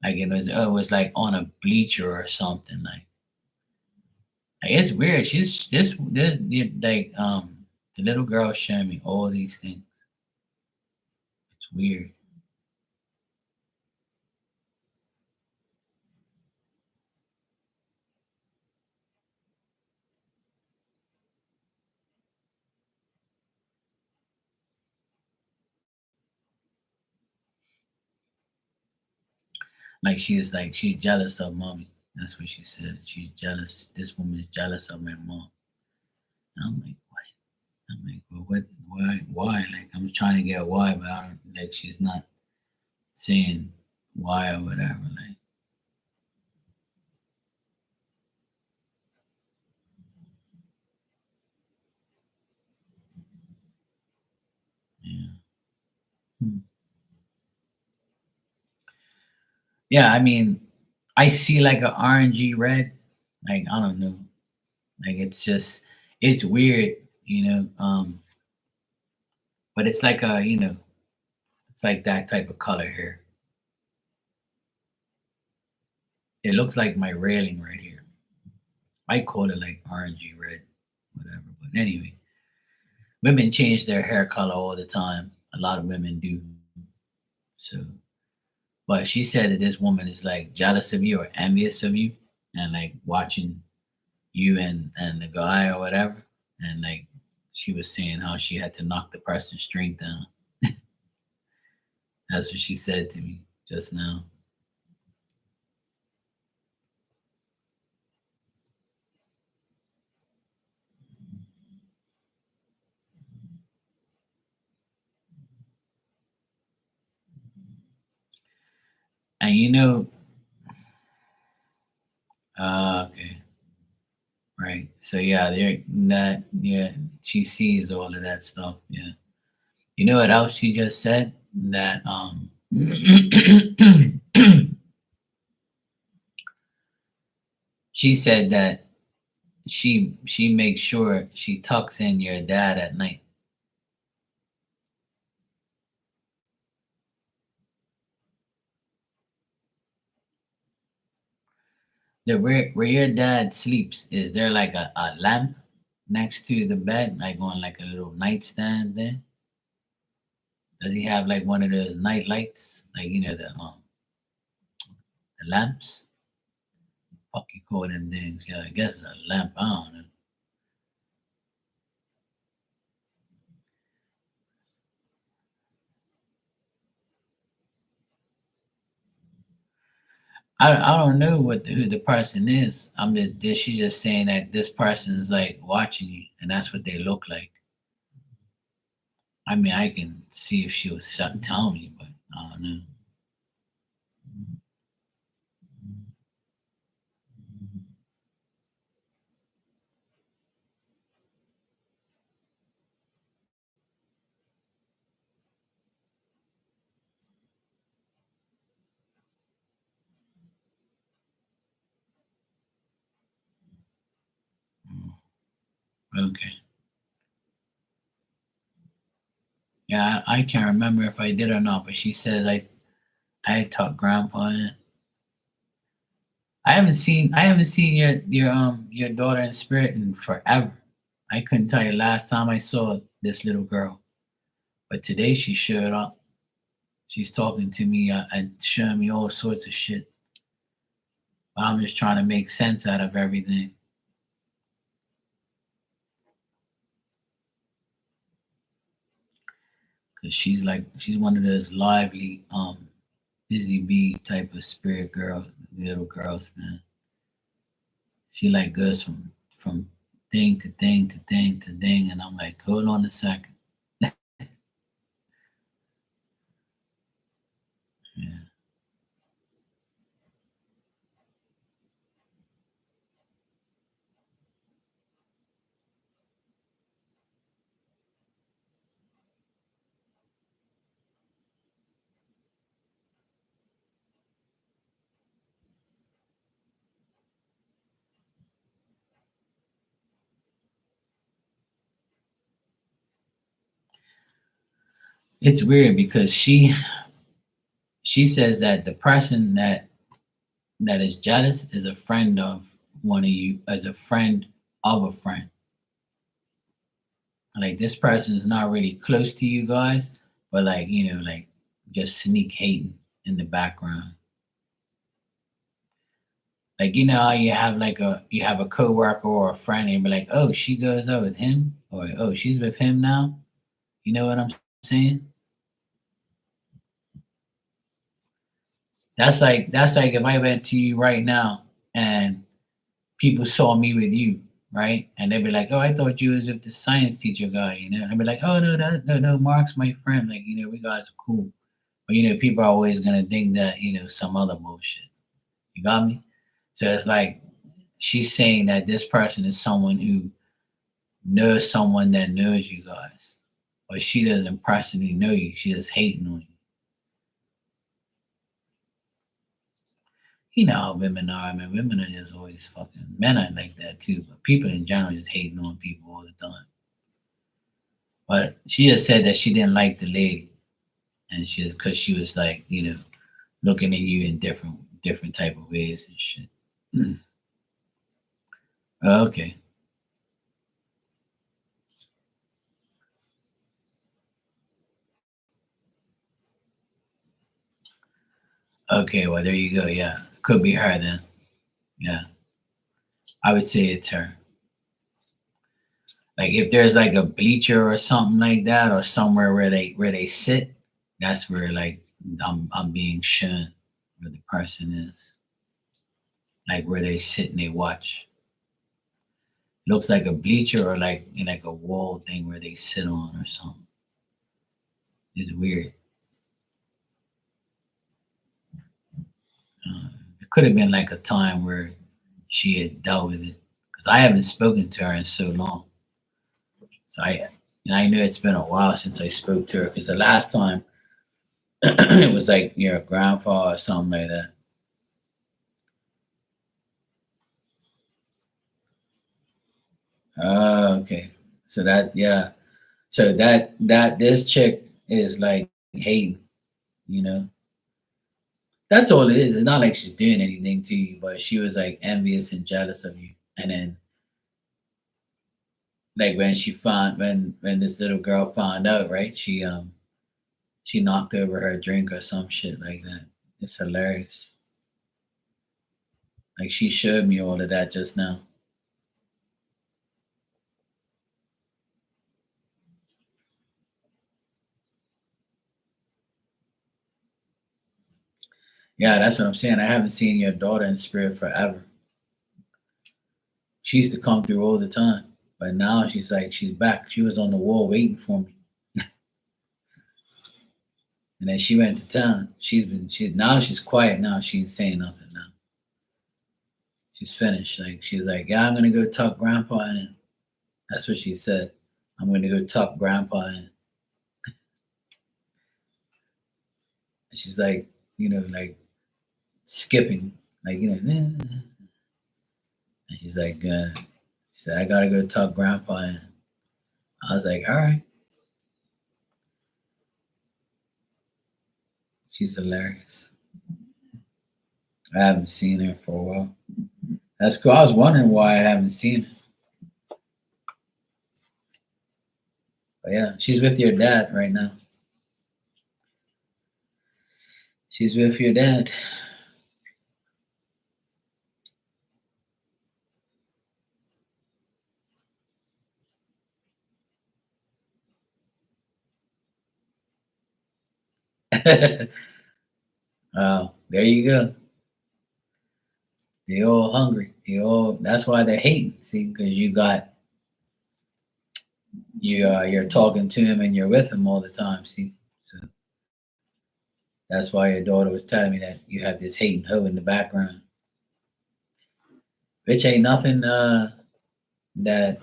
Like it was like on a bleacher or something. Like it's weird. She's this like the little girl showing me all these things. It's weird. Like she's jealous of mommy. That's what she said. She's jealous. This woman is jealous of my mom. And I'm like, what? I'm like, well, what? Why? Why? Like I'm trying to get why, but I don't like. She's not saying why or whatever. Like, yeah, Hmm. Yeah. I mean, I see like a orangey red. Like I don't know. Like it's just it's weird, you know. But it's like a it's like that type of color here. It looks like my railing right here. I call it like orangey red, whatever. But anyway, women change their hair color all the time. A lot of women do. So, but she said that this woman is like jealous of you or envious of you, and like watching you and the guy or whatever. And like she was saying how she had to knock the person's drink down. That's what she said to me just now. And okay, right. So yeah, there that yeah, she sees all of that stuff. Yeah. You know what else she just said? That she said that she makes sure she tucks in your dad at night. The where your dad sleeps, is there like a lamp next to the bed, like on like a little nightstand there? Does he have like one of those night lights? Like the lamps? Fuck you call them things. Yeah, I guess a lamp. I don't know. I don't know who the person is. She's just saying that this person is like watching you, and that's what they look like. I mean, I can see if she was tell me, but I don't know. Mm, okay. Yeah, I can't remember if I did or not, but she said I had taught grandpa in. I haven't seen your daughter in spirit in forever. I couldn't tell you last time I saw this little girl, but today she showed up. She's talking to me and showing me all sorts of shit. But I'm just trying to make sense out of everything because she's one of those lively, busy bee type of spirit girl, little girls, man. She like goes from thing to thing to thing to thing, and I'm like, hold on a second. Yeah. It's weird because she says that the person that is jealous is a friend of one of you, as a friend of a friend. Like this person is not really close to you guys, but like, like just sneak hating in the background. Like how you have a coworker or a friend and you be like, oh, she goes out with him, or oh, she's with him now. You know what I'm saying? That's like if I went to you right now and people saw me with you, right? And they'd be like, "Oh, I thought you was with the science teacher guy," I'd be like, "Oh no, no, Mark's my friend. Like, we guys are cool." But people are always gonna think that some other bullshit. You got me? So it's like she's saying that this person is someone who knows someone that knows you guys, but she doesn't personally know you. She just hating on you. You know how women are. I mean, women are just always fucking. Men are like that too, but people in general just hating on people all the time. But she just said that she didn't like the lady, and she was because she was like, looking at you in different type of ways and shit. Mm. Okay, okay. Well, there you go. Yeah, could be her then. Yeah, I would say it's her. Like if there's like a bleacher or something like that, or somewhere where they sit, that's where like I'm being shown where the person is. Like where they sit and they watch. Looks like a bleacher or like in like a wall thing where they sit on or something. It's weird. It could have been like a time where she had dealt with it because I haven't spoken to her in so long. So I know it's been a while since I spoke to her because the last time it was like your grandpa or something like that. Oh, okay. So that yeah. So that this chick is like hating, you know. That's all it is. It's not like she's doing anything to you, but she was like envious and jealous of you. And then like when this little girl found out, right? She knocked over her drink or some shit like that. It's hilarious. Like she showed me all of that just now. Yeah, that's what I'm saying. I haven't seen your daughter in spirit forever. She used to come through all the time, but now she's back. She was on the wall waiting for me, and then she went to town. She's quiet now. She ain't saying nothing now. She's finished. Like she's like, yeah, I'm gonna go tuck grandpa in. That's what she said. I'm gonna go tuck grandpa in. And she's like, like skipping, like and she's like, she said, I gotta go tuck grandpa in. I was like, all right. She's hilarious. I haven't seen her for a while. That's cool. I was wondering why I haven't seen her. But yeah, she's with your dad right now. She's with your dad. Oh, there you go. They all hungry. That's why they're hating. See, because you're talking to him and you're with him all the time. See, so that's why your daughter was telling me that you have this hating hoe in the background, which ain't nothing that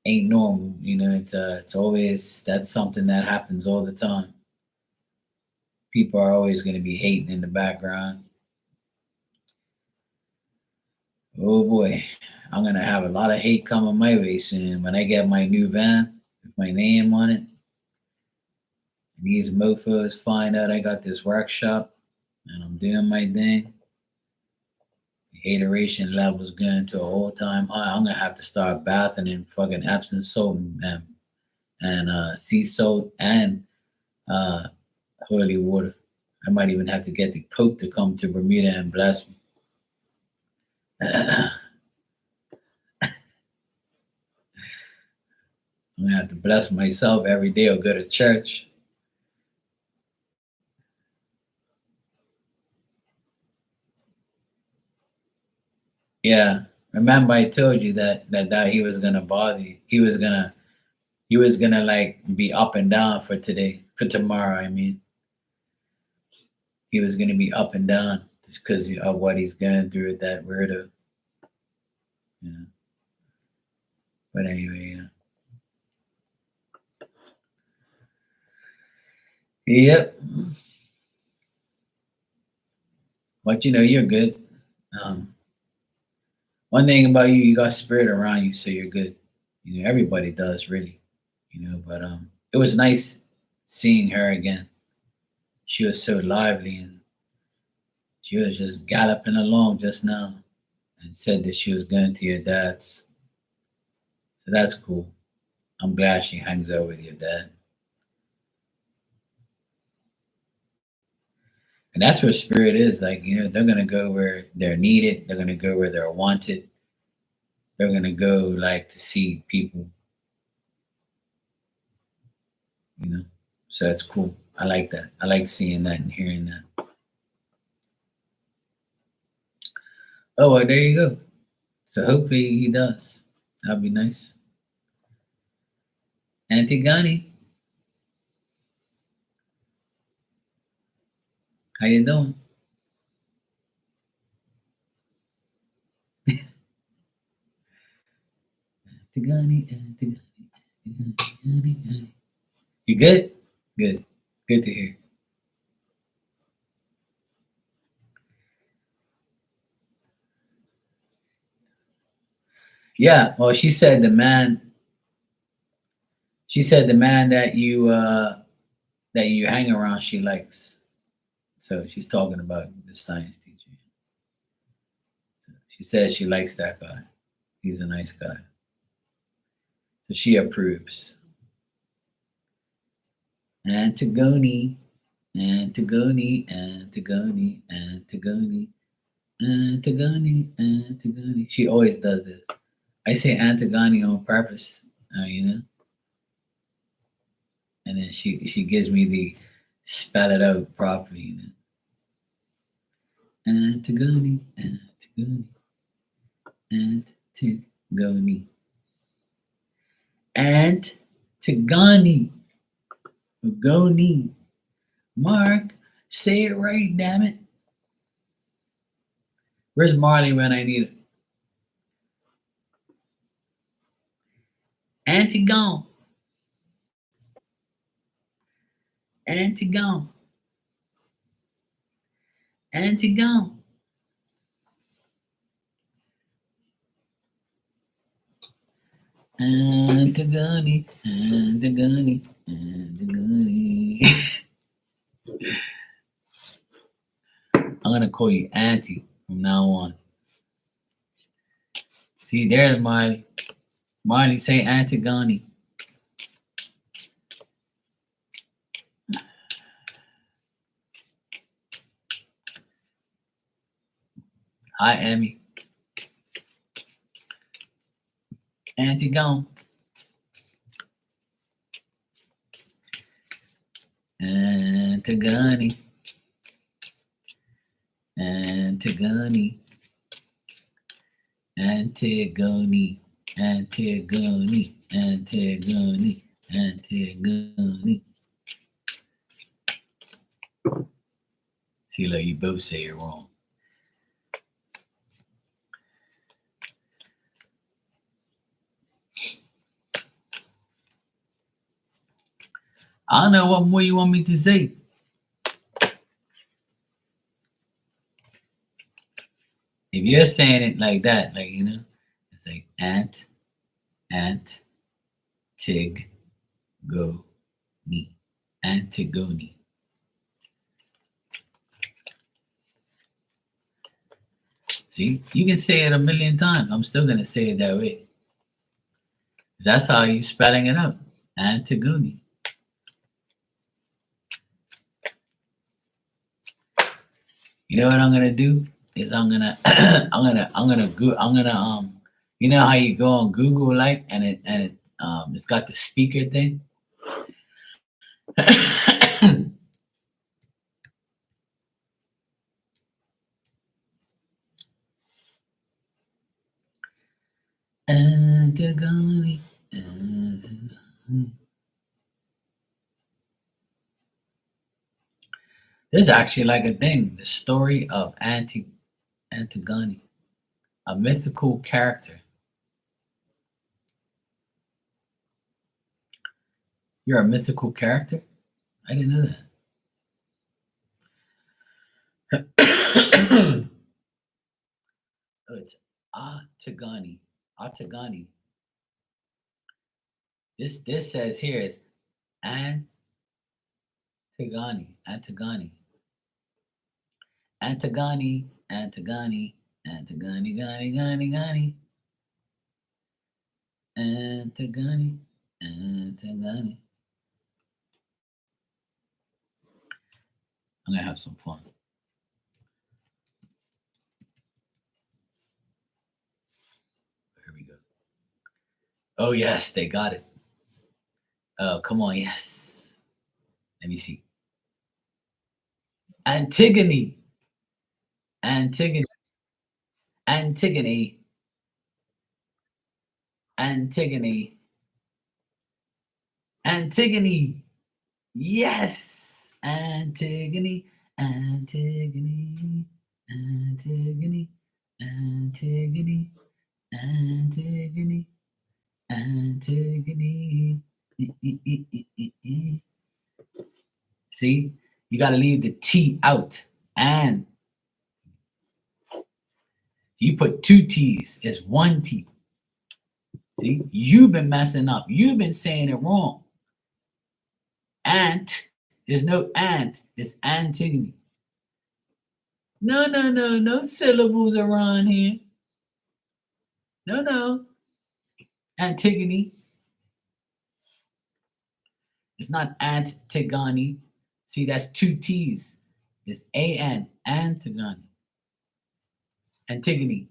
ain't normal. It's always that's something that happens all the time. People are always going to be hating in the background. Oh boy, I'm gonna have a lot of hate coming my way soon when I get my new van with my name on it. And these mofos find out I got this workshop and I'm doing my thing. The hateration level's going to a all-time high. I'm gonna have to start bathing in fucking Epsom salt and sea salt and uh, holy water. I might even have to get the Pope to come to Bermuda and bless me. I'm gonna have to bless myself every day or go to church. Yeah, remember I told you that he was gonna bother you. He was gonna like be up and down for today, for tomorrow. I mean, he was gonna be up and down just because of what he's going through with that weirdo. You know. But anyway, yeah. Yep. But you're good. Um, One thing about you, you got spirit around you, so you're good. Everybody does really. But it was nice seeing her again. She was so lively and she was just galloping along just now and said that she was going to your dad's. So that's cool. I'm glad she hangs out with your dad. And that's where spirit is. Like, they're going to go where they're needed, they're going to go where they're wanted, they're going to go like to see people, you know. So that's cool. I like that. I like seeing that and hearing that. Oh, well, there you go. So hopefully he does. That'd be nice. Antigone, how you doing? Antigone, Antigone, Antigone. You good? Good. Good to hear. Yeah. Well, she said the man that you hang around she likes. So she's talking about the science teacher. So she says she likes that guy. He's a nice guy. So she approves. Antigone, Antigone, Antigone, Antigone, Antigone, Antigone. She always does this. I say Antigone on purpose, and then she gives me the spell it out properly. Antigone, Antigone, Antigone, Antigone, Agoni. Mark, say it right, damn it. Where's Marley when I need it? Antigone, Antigone, Antigone. Antigone, Antigone, Antigone. I'm gonna call you Auntie from now on. See, there's Marley. Marley, say Antigone. Hi, Emmy. Antigone. Antigone. Antigone. Antigone, Antigone, Antigone, Antigone. See, look, you both say it wrong. I don't know what more you want me to say. If you're saying it like that, like, you know, it's like ant, tig, go, ni. Antigone. See, you can say it a million times. I'm still going to say it that way. That's how you spelling it out. Antigone. You know what I'm gonna do is I'm gonna you know how you go on Google like and it's got the speaker thing. Antigone. There's actually like a thing, the story of Antigone, a mythical character. You're a mythical character? I didn't know that. Oh, it's Antigone. Antigone. This says here is Antigone. Antigone. Antigone. Antigone. Antigone. Goni. Goni. Goni. Antigone. Antigone. I'm gonna have some fun. Here we go. Oh yes, they got it. Oh, come on, yes. Let me see. Antigone. Antigone. Antigone. Antigone. Antigone. Yes. Antigone. Antigone. Antigone. Antigone. Antigone. Antigone. See, you got to leave the T out. And you put two T's, it's one T. See, you've been messing up. You've been saying it wrong. Ant, there's no ant, it's Antigone. No syllables around here. No. Antigone. It's not Antigone. See, that's two T's. It's A-N, Antigone. Antigone.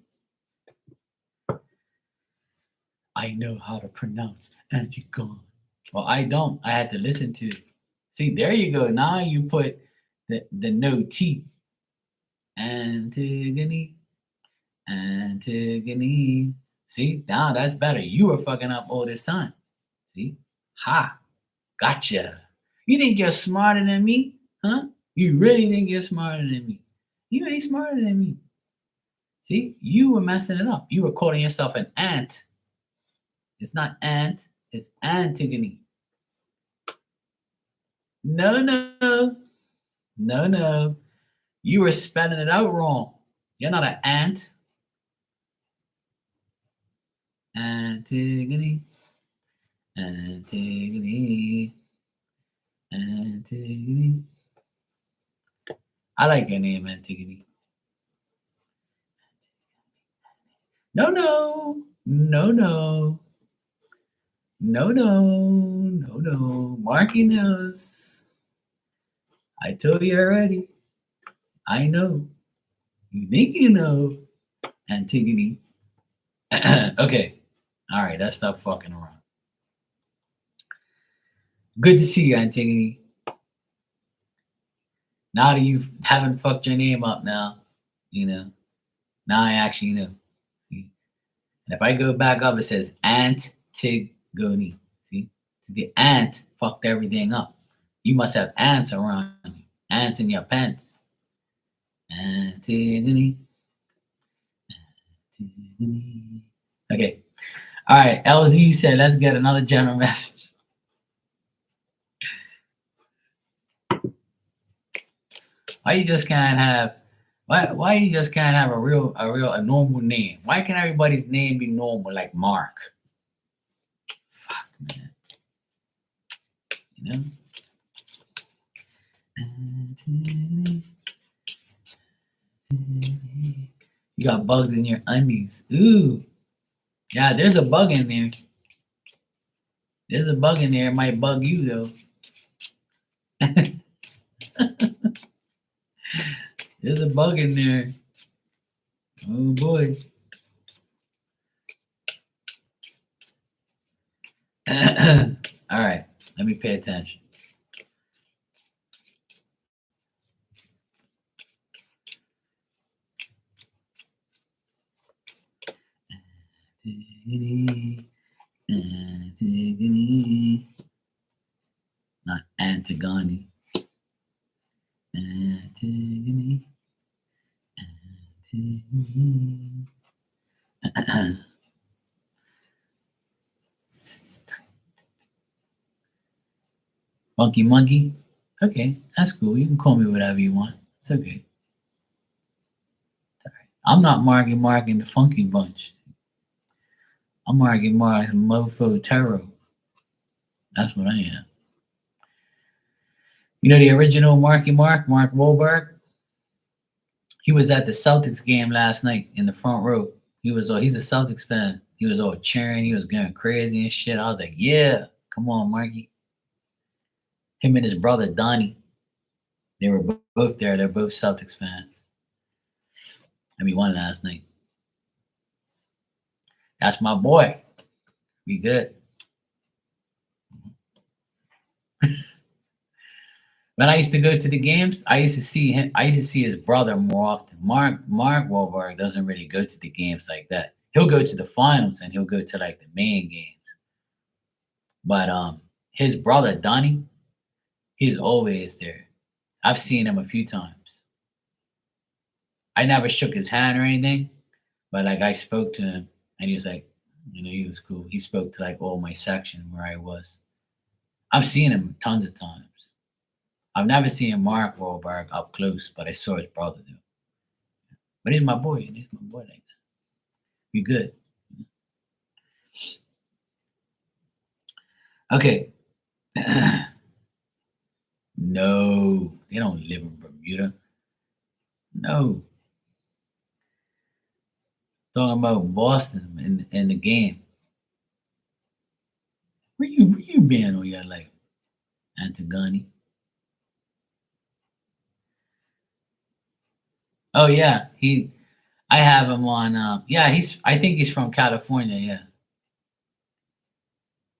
I know how to pronounce Antigone. Well, I don't. I had to listen to it. See, there you go. Now you put the no T. Antigone. Antigone. See, now that's better. You were fucking up all this time. See? Ha. Gotcha. You think you're smarter than me? Huh? You really think you're smarter than me? You ain't smarter than me. See, you were messing it up. You were calling yourself an ant. It's not ant, it's Antigone. No. You were spelling it out wrong. You're not an ant. Antigone. Antigone. Antigone. I like your name, Antigone. No. Marky knows. I told you already. I know. You think you know, Antigone. Okay. All right, let's stop fucking around. Good to see you, Antigone. Now that you haven't fucked your name up now, you know, now I actually know. And if I go back up, it says Antigone. See? So the ant fucked everything up. You must have ants around you. Ants in your pants. Antigone. Antigone. Okay. All right. LZ said, let's get another general message. Why you just can't have why you just can't have a normal name? Why can't everybody's name be normal like Mark? Fuck man. You know? You got bugs in your undies. Ooh. Yeah, there's a bug in there. There's a bug in there. It might bug you though. There's a bug in there. Oh boy. All right. Let me pay attention. Antigone. Not Antigone. Antigone. Antigone. Funky Monkey. Okay, that's cool. You can call me whatever you want. It's okay. It's all right. I'm not Marky Mark in the Funky Bunch. I'm Marky Mark and Mofo Taro. That's what I am. You know the original Marky Mark, Mark Wahlberg? He was at the Celtics game last night in the front row. He's a Celtics fan. He was all cheering. He was going crazy and shit. I was like, yeah, come on, Marky. Him and his brother Donnie. They were both there. They're both Celtics fans. And we won last night. That's my boy. We good. When I used to go to the games, I used to see him. I used to see his brother more often. Mark Wahlberg doesn't really go to the games like that. He'll go to the finals and he'll go to like the main games. But his brother Donnie, he's always there. I've seen him a few times. I never shook his hand or anything, but like I spoke to him and he was like, he was cool. He spoke to like all my section where I was. I've seen him tons of times. I've never seen Mark Wahlberg up close, but I saw his brother do. But he's my boy. He's my boy like that. We good. Okay. No, they don't live in Bermuda. No. Talking about Boston in the game. Where you been all your life, Antigone? Oh yeah, I have him on. Yeah, I think he's from California. Yeah,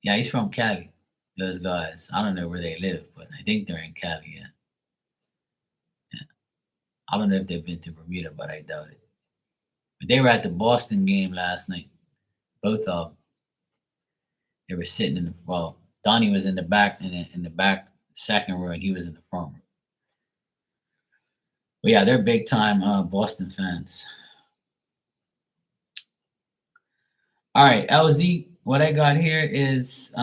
yeah, he's from Cali. Those guys. I don't know where they live, but I think they're in Cali. Yeah, yeah. I don't know if they've been to Bermuda, but I doubt it. But they were at the Boston game last night. Both of them. They were sitting in the Donnie was in the back in the back second row, and he was in the front row. But yeah, they're big time Boston fans. All right, LZ, what I got here is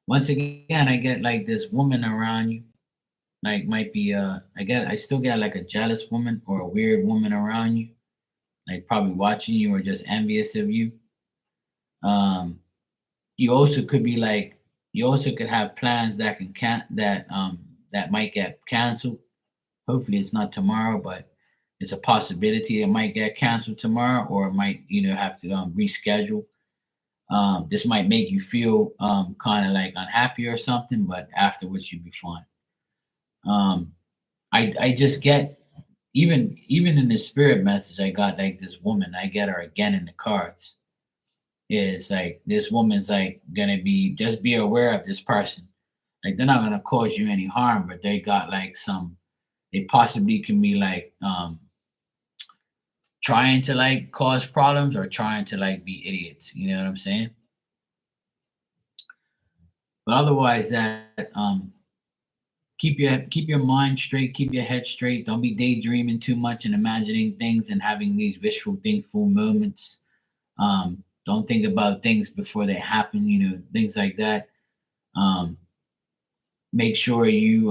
once again I get like this woman around you. Like might be I still get like a jealous woman or a weird woman around you, like probably watching you or just envious of you. Um you also could be like you also could have plans that that might get canceled. Hopefully it's not tomorrow, but it's a possibility it might get canceled tomorrow, or it might have to reschedule. This might make you feel kind of like unhappy or something, but afterwards you'll be fine. um I just get, even in the spirit message I got, like this woman, I get her again in the cards. Is like this woman's like gonna be, just be aware of this person. Like they're not gonna cause you any harm, but they got like some, they possibly can be like trying to like cause problems or trying to like be idiots. You know what I'm saying? But otherwise, that keep your mind straight, keep your head straight. Don't be daydreaming too much and imagining things and having these wishful thinkful moments. Don't think about things before they happen. You know, things like that. Um, make sure you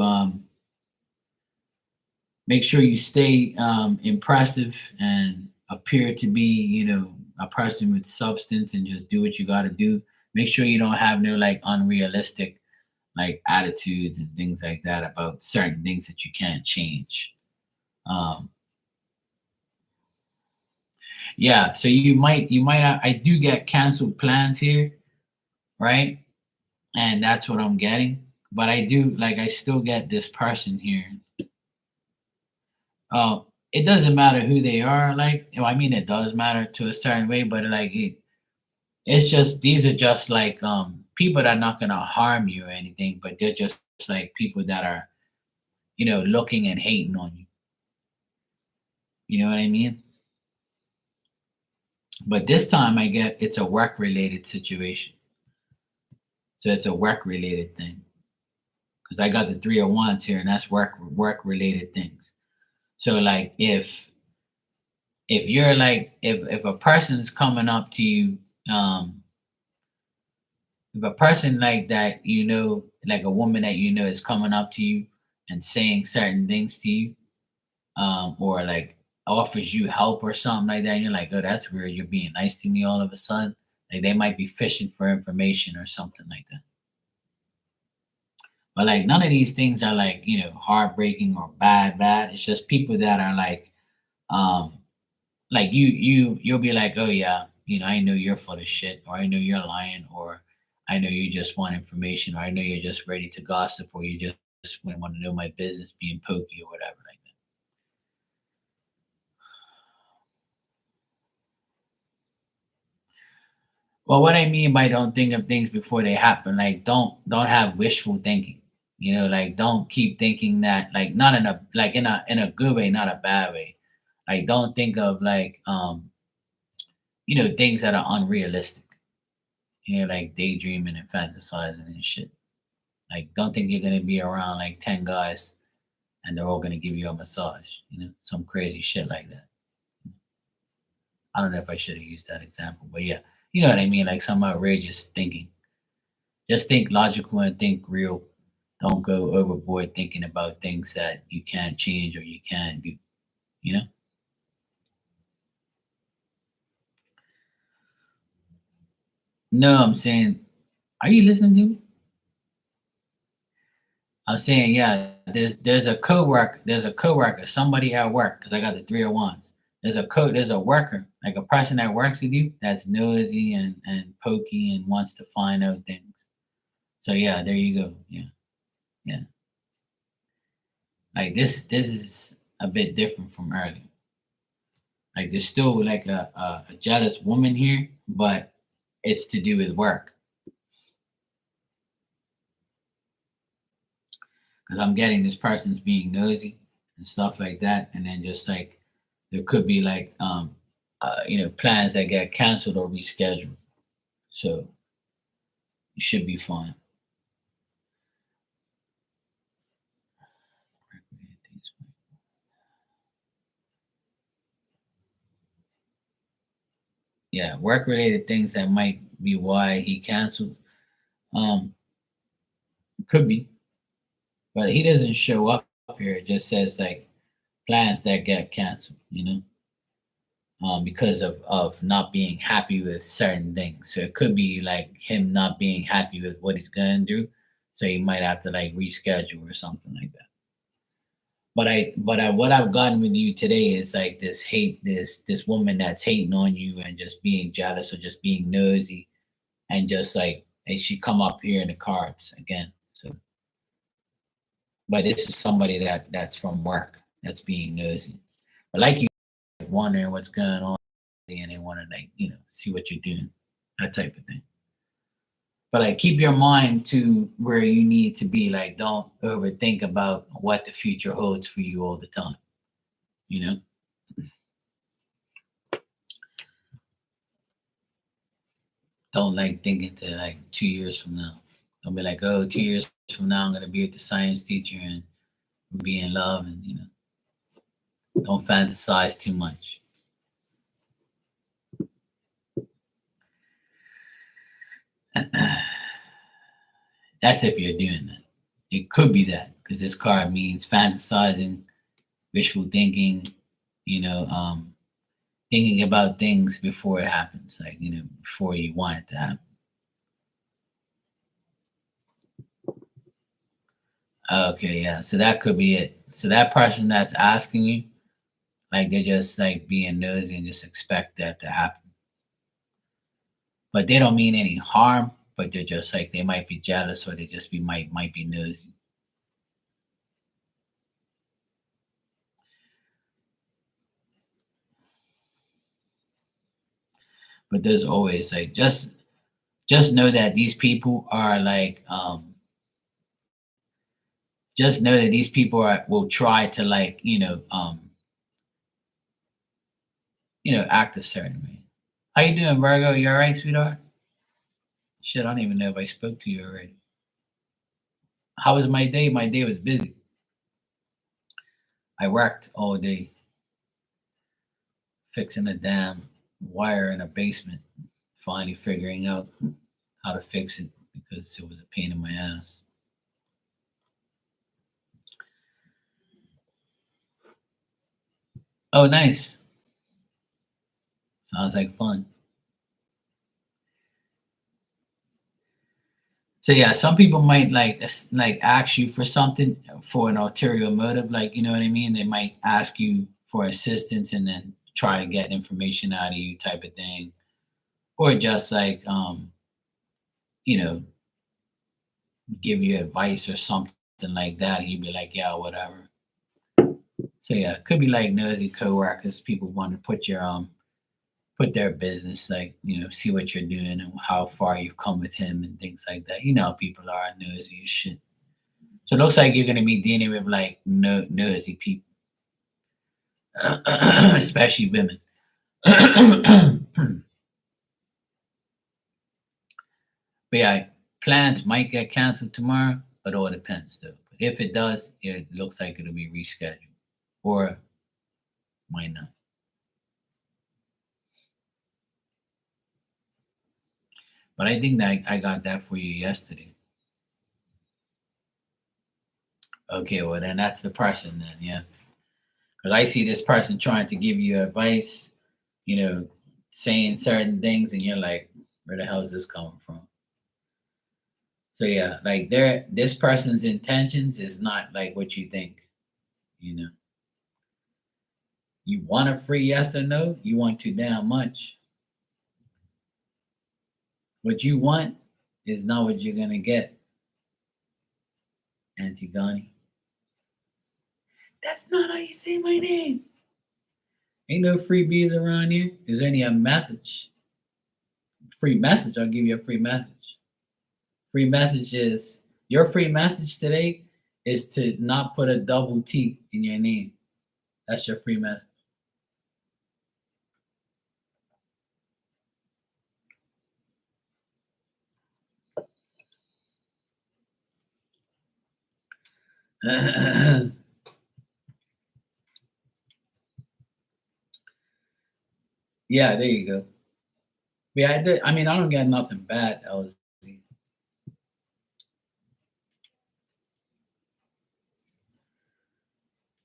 stay impressive and appear to be, you know, a person with substance and just do what you got to do. Make sure you don't have no like unrealistic like attitudes and things like that about certain things that you can't change. Um, yeah, so I do get canceled plans here, right? And that's what I'm getting. But I do like I still get this person here. It doesn't matter who they are. Like, well, I mean, it does matter to a certain way, but like it's just these are just like people that are not gonna harm you or anything, but they're just like people that are, you know, looking and hating on you. You know what I mean? But this time I get it's a work related situation. So it's a work related thing. Because I got the 301s here and that's work related things. So like if you're like if a person's coming up to you, um, if a person like that, you know, like a woman that you know is coming up to you and saying certain things to you, or like offers you help or something like that, and you're like, oh, that's weird. You're being nice to me all of a sudden. Like they might be fishing for information or something like that. But like none of these things are like, you know, heartbreaking or bad. It's just people that are um, like you'll be like, oh yeah, you know, I know you're full of shit, or I know you're lying, or I know you just want information, or I know you're just ready to gossip, or you just want to know my business, being pokey or whatever like that. Well, what I mean by don't think of things before they happen, like don't have wishful thinking. You know, like don't keep thinking that like not in a like in a good way, not a bad way. Like don't think of like you know, things that are unrealistic. You know, like daydreaming and fantasizing and shit. Like don't think you're gonna be around like 10 guys and they're all gonna give you a massage, you know, some crazy shit like that. I don't know if I should have used that example, but yeah, you know what I mean? Like some outrageous thinking. Just think logical and think real. Don't go overboard thinking about things that you can't change or you can't do, you know? No, I'm saying, are you listening to me? I'm saying, yeah, there's a coworker, somebody at work, because I got the 301s. There's a worker, like a person that works with you that's nosy and pokey and wants to find out things. So yeah, there you go. Yeah, yeah. Like this is a bit different from earlier. Like there's still like a jealous woman here, but it's to do with work. Because I'm getting this person's being nosy and stuff like that, and then just like there could be like you know, plans that get canceled or rescheduled. So you should be fine. Yeah, work related things that might be why he canceled. Um, could be, but he doesn't show up here. It just says like plans that get canceled. You know, because of not being happy with certain things. So it could be like him not being happy with what he's gonna do. So he might have to like reschedule or something like that. What I've gotten with you today is like this woman that's hating on you and just being jealous or just being nosy and just like and she come up here in the cards again. So, but this is somebody that's from work that's being nosy. But like you wondering what's going on and they want to like you know see what you're doing, that type of thing. But like keep your mind to where you need to be. Like don't overthink about what the future holds for you all the time. You know. Don't like think into like 2 years from now. Don't be like, oh, 2 years from now I'm gonna be with the science teacher and be in love, and don't fantasize too much. That's if you're doing that. It could be that because this card means fantasizing, wishful thinking, you know, thinking about things before it happens, like before you want it to happen. Okay, yeah. So that could be it. So that person that's asking you, like they're just like being nosy and just expect that to happen. But they don't mean any harm, but they're just like they might be jealous or they just be might be nosy. But there's always like just know that these people are like just know that these people are will try to like act a certain way. How you doing, Virgo? You all right, sweetheart? Shit, I don't even know if I spoke to you already. How was my day? My day was busy. I worked all day fixing a damn wire in a basement, finally figuring out how to fix it because it was a pain in my ass. Oh, nice. Sounds like fun. So yeah, some people might like ask you for something for an ulterior motive, like you know what I mean. They might ask you for assistance and then try to get information out of you, type of thing, or just like you know, give you advice or something like that, and you'd be like, yeah, whatever. So yeah, it could be like nosy coworkers. People want to put their business, like see what you're doing and how far you've come with him and things like that. You know how people are nosy as shit. So it looks like you're gonna be dealing with like nosy people, especially women. But yeah, plans might get canceled tomorrow, but all depends though. But if it does, it looks like it'll be rescheduled, or might not. But I think that I got that for you yesterday. Okay, well then that's the person then, yeah. Because I see this person trying to give you advice, you know, saying certain things, and you're like, where the hell is this coming from? So yeah, like this person's intentions is not like what you think. You know, you want a free yes or no, you want too damn much. What you want is not what you're gonna get, Antigone. That's not how you say my name. Ain't no freebies around here. There's only a message. Free message. I'll give you a free message. Free message is your free message today is to not put a double T in your name. That's your free message. Yeah, there you go. Yeah, I mean, I don't get nothing bad, LZ.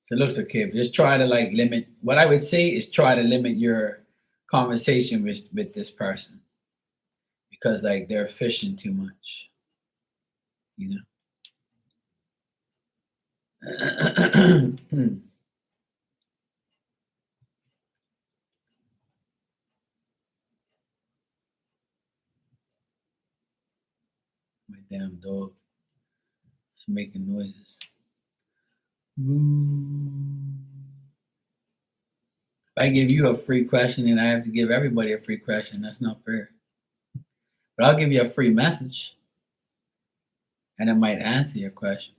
So it looks okay. But just try to like limit. What I would say is try to limit your conversation with this person because like they're fishing too much. You know. My damn dog is making noises. If I give you a free question and I have to give everybody a free question, that's not fair. But I'll give you a free message and it might answer your question.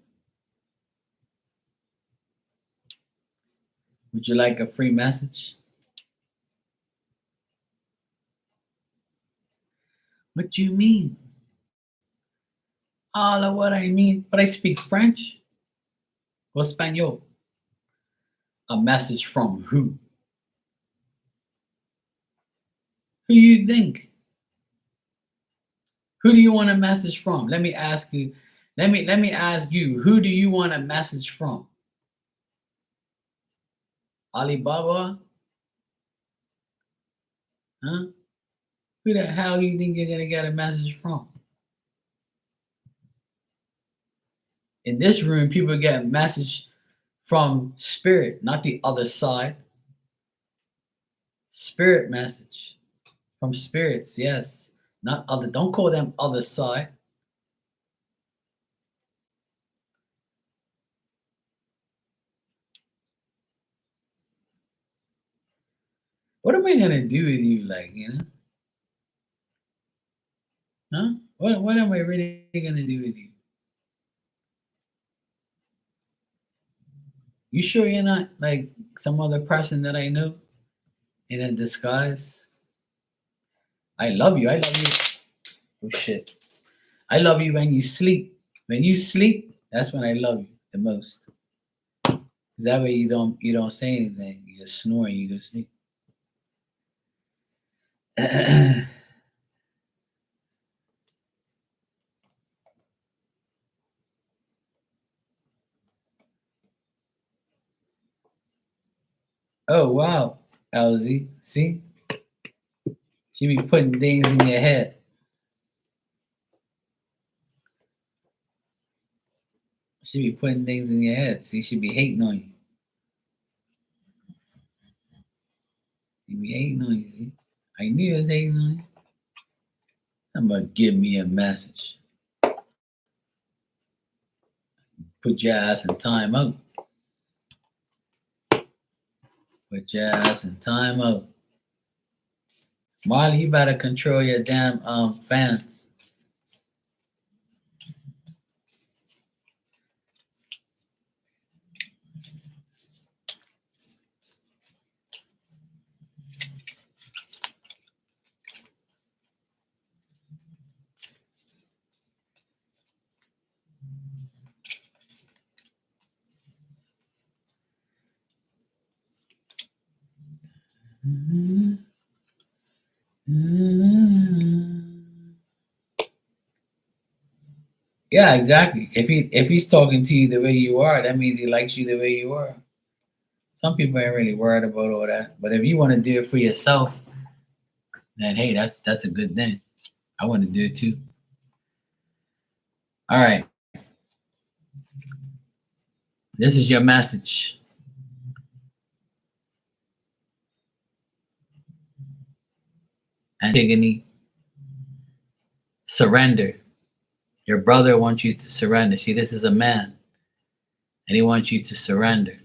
Would you like a free message? What you mean? All of what I mean. But I speak French or Spanish. A message from who? Who do you think? Who do you want a message from? Let me ask you. Let me ask you. Who do you want a message from? Alibaba? Huh? Who the hell you think you're gonna get a message from? In this room, people get a message from spirit, not the other side. Spirit message from spirits, yes. Not other. Don't call them other side. What am I gonna do with you? Like, huh? What am I really gonna do with you? You sure you're not like some other person that I know in a disguise? I love you. I love you. Oh shit. I love you when you sleep. When you sleep, that's when I love you the most. 'Cause that way you don't say anything. You just snore and you go sleep. Oh wow, LZ. See? She be putting things in your head. She be putting things in your head. See, she be hating on you. She be hating on you. See? I knew I was hating on you. I'm gonna give me a message. Put your ass in time out. Put your ass in time out. Marley, you better control your damn fans. Yeah, exactly. If he's talking to you the way you are, that means he likes you the way you are. Some people ain't really worried about all that. But if you want to do it for yourself, then hey, that's a good thing. I want to do it too. All right. This is your message. Antigone, surrender. Your brother wants you to surrender. See, this is a man, and he wants you to surrender.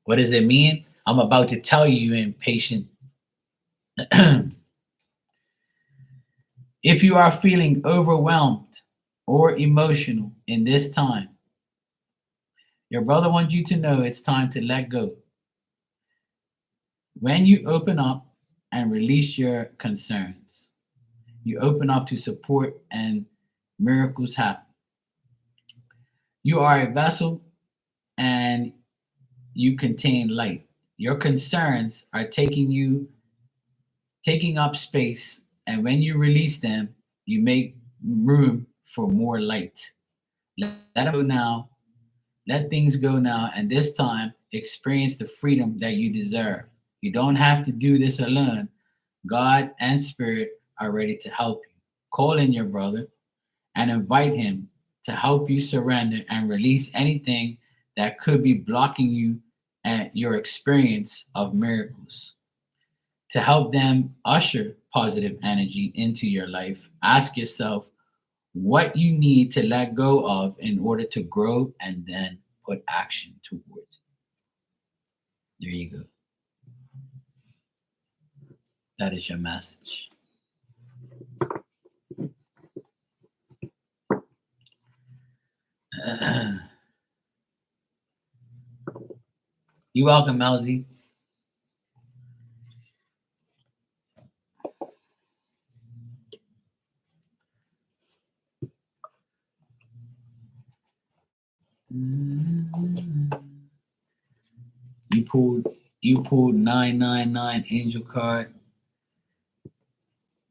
What does it mean? I'm about to tell you, impatient. If you are feeling overwhelmed or emotional in this time, your brother wants you to know it's time to let go. When you open up and release your concerns, you open up to support and miracles happen. You are a vessel and you contain light. Your concerns are taking up space, and when you release them, you make room for more light. Let them go now. Let things go now, and this time experience the freedom that you deserve. You don't have to do this alone. God and Spirit are ready to help you. Call in your brother and invite him to help you surrender and release anything that could be blocking you at your experience of miracles. To help them usher positive energy into your life, ask yourself what you need to let go of in order to grow and then put action towards it. There you go. That is your message. You're welcome, Melzy. pulled 999 angel card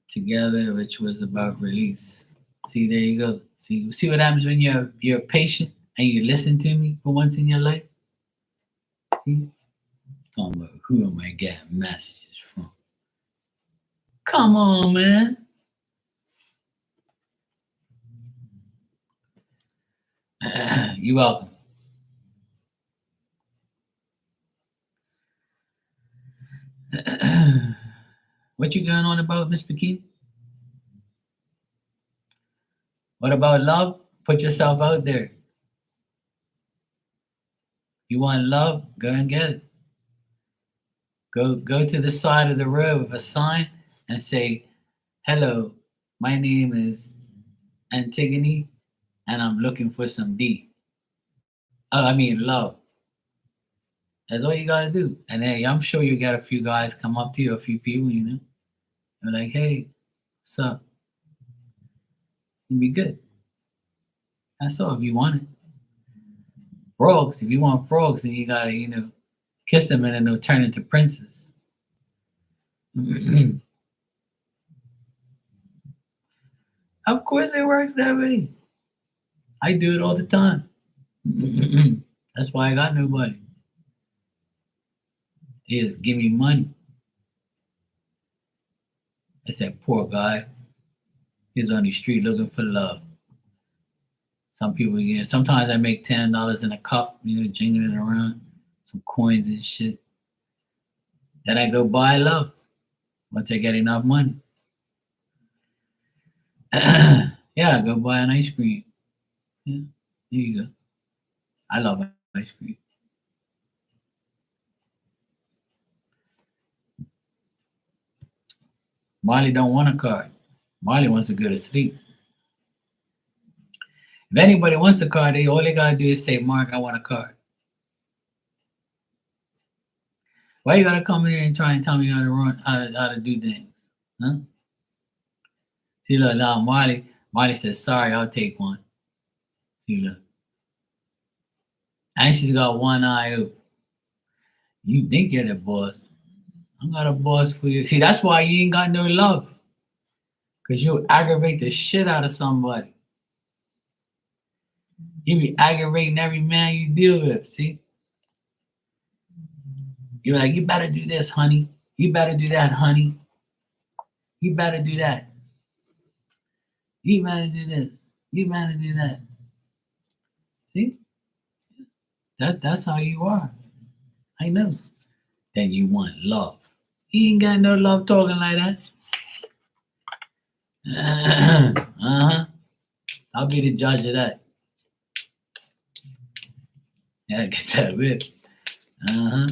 together, which was about release. See, there you go. See what happens when you're patient and you listen to me for once in your life. See, talking about who am I getting messages from? Come on, man. You welcome. What you going on about, Miss Bikini? What about love? Put yourself out there. You want love? Go and get it. Go to the side of the road with a sign and say, "Hello, my name is Antigone, and I'm looking for some D." Oh, I mean love. That's all you gotta do. And hey, I'm sure you got a few guys come up to you, a few people, They're like, "Hey, what's up?" You be good. That's all if you want it. Frogs, if you want frogs, then you gotta, kiss them and then they'll turn into princes. Of course it works that way. I do it all the time. That's why I got nobody. They just give me money. I said, poor guy. He's on the street looking for love. Some people, sometimes I make $10 in a cup, jingling it around, some coins and shit. Then I go buy love once I get enough money. Yeah, go buy an ice cream. Yeah, there you go. I love ice cream. Marley don't want a card. Marley wants to go to sleep. If anybody wants a card, all they gotta do is say, "Mark, I want a card." Why you gotta come in here and try and tell me how to run, how to do things, huh? See, look, now Marley says, "Sorry, I'll take one." See, look, and she's got one eye open. You think you're the boss? I'm not a boss for you. See, that's why you ain't got no love, cause you'll aggravate the shit out of somebody. You be aggravating every man you deal with. See, you're like, "You better do this, honey. You better do that, honey. You better do that. You better do this. You better do that." See, that's how you are. I know. Then you want love. You ain't got no love talking like that. Uh-huh. I'll be the judge of that. Yeah, get that whip. Uh-huh.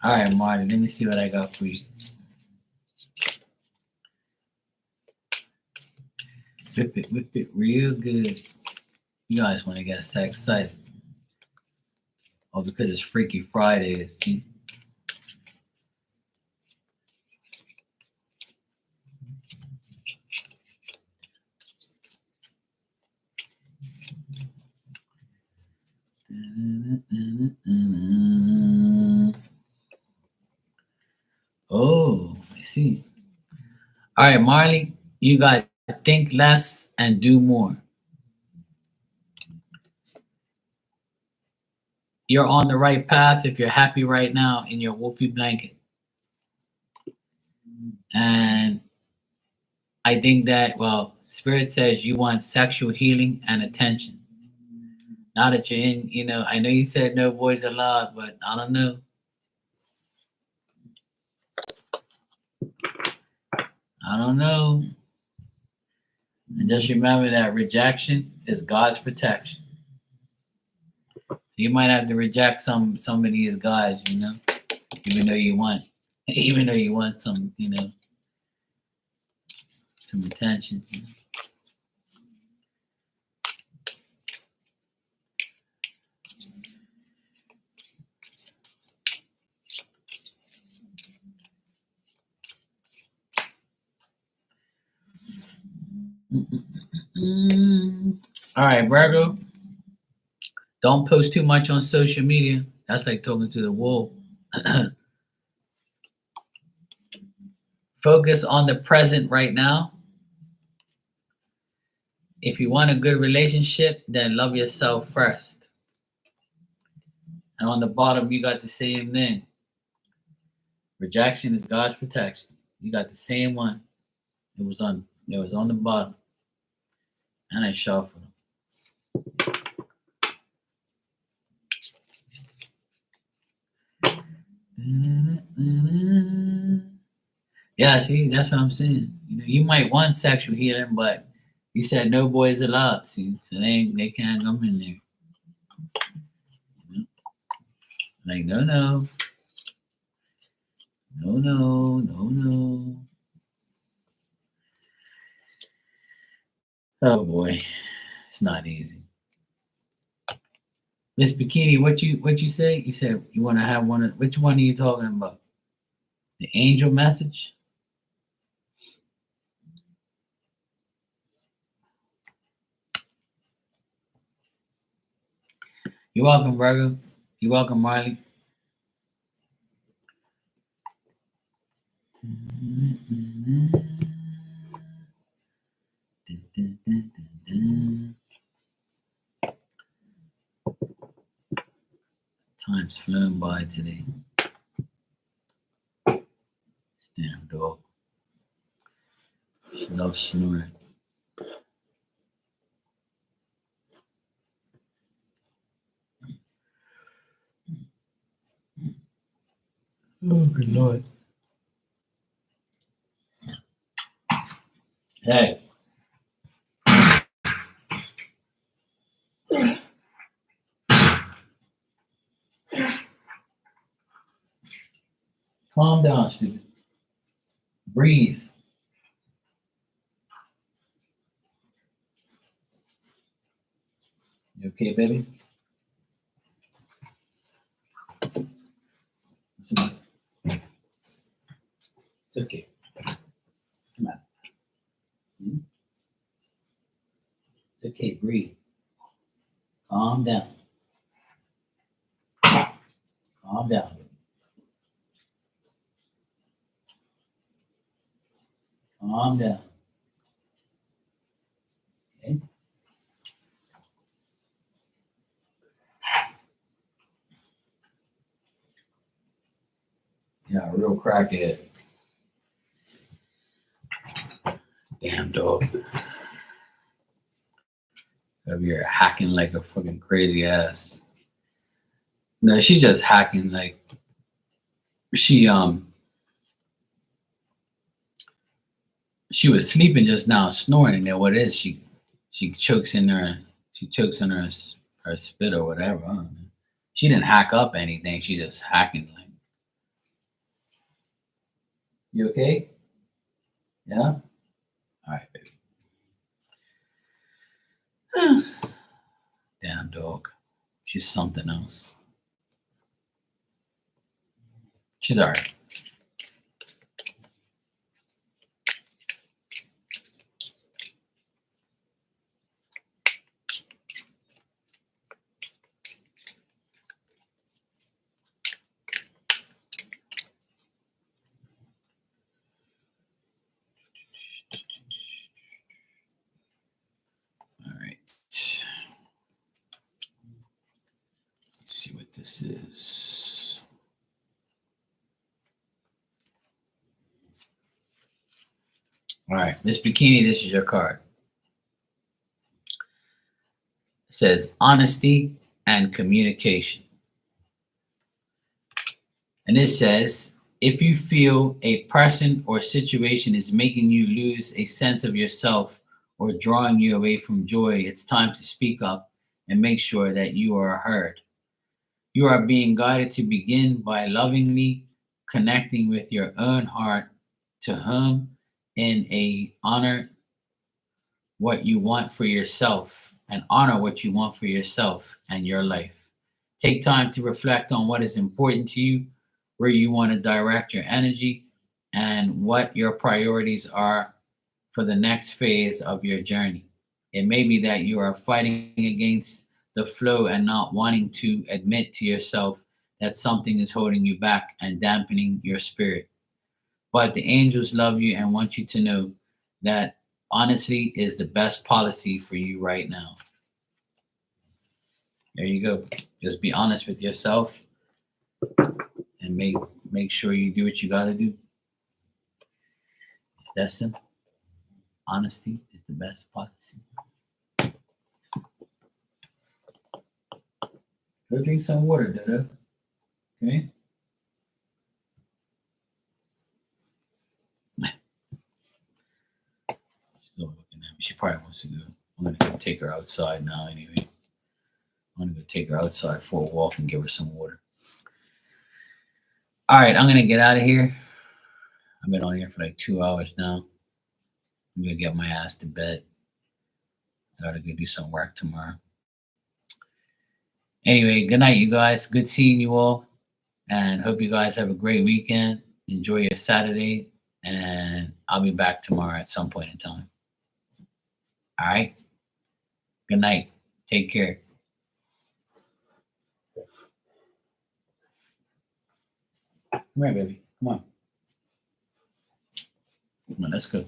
All right, Marty, let me see what I got for you. Whip it real good. You guys want to get so excited. Oh, because it's Freaky Friday, see? Oh, I see. All right, Marley, you got think less and do more. You're on the right path if you're happy right now in your wolfy blanket. And I think that, well, Spirit says you want sexual healing and attention. Now that you're in, I know you said no boys allowed, but I don't know. I don't know. And just remember that rejection is God's protection. So you might have to reject some of these guys, even though you want some, some attention. All right, Virgo. Don't post too much on social media. That's like talking to the wall. Focus on the present right now. If you want a good relationship, then love yourself first. And on the bottom, you got the same thing. Rejection is God's protection. You got the same one. It was on the bottom. And I shuffled them. Yeah, see, that's what I'm saying. You might want sexual healing, but you said no boys allowed. See, so they can't come in there. Like no, no, no, no, no, no. Oh boy, it's not easy. Miss Bikini, what you say? You said you want to have one. Which one are you talking about? The angel message? You're welcome, Virgo. You're welcome, Marley. Time's flown by today. This damn dog. She loves snoring. Oh, good Lord. Hey. Calm down, stupid. Breathe. You okay, baby? It's okay. Come on. It's okay. Breathe. Calm down. Calm down. Calm down. Okay. Yeah, real crackhead. Damn dog. Over here hacking like a fucking crazy ass. No, she's just hacking like she was sleeping just now, snoring, and then what is she chokes in her her spit or whatever. I don't know. She didn't hack up anything. She just hacking like. You okay? Yeah. All right, baby. Damn dog. She's something else. She's all right. All right. Let's see what this is. All right, Miss Bikini, this is your card. It says honesty and communication. And it says, if you feel a person or situation is making you lose a sense of yourself or drawing you away from joy, it's time to speak up and make sure that you are heard. You are being guided to begin by lovingly connecting with your own heart to whom in a honor what you want for yourself and honor what you want for yourself and your life. Take time to reflect on what is important to you, where you want to direct your energy, and what your priorities are for the next phase of your journey. It may be that you are fighting against the flow and not wanting to admit to yourself that something is holding you back and dampening your spirit. But the angels love you and want you to know that honesty is the best policy for you right now. There you go. Just be honest with yourself and make sure you do what you got to do. It's that simple. Honesty is the best policy. Go drink some water, Dodo. Okay? She's all looking at me. She probably wants to go. I'm going to go take her outside now anyway. I'm going to go take her outside for a walk and give her some water. All right, I'm going to get out of here. I've been on here for like 2 hours now. I'm going to get my ass to bed. I got to go do some work tomorrow. Anyway, good night, you guys. Good seeing you all. And hope you guys have a great weekend. Enjoy your Saturday. And I'll be back tomorrow at some point in time. All right? Good night. Take care. Come here, baby. Come on. Come on, let's go.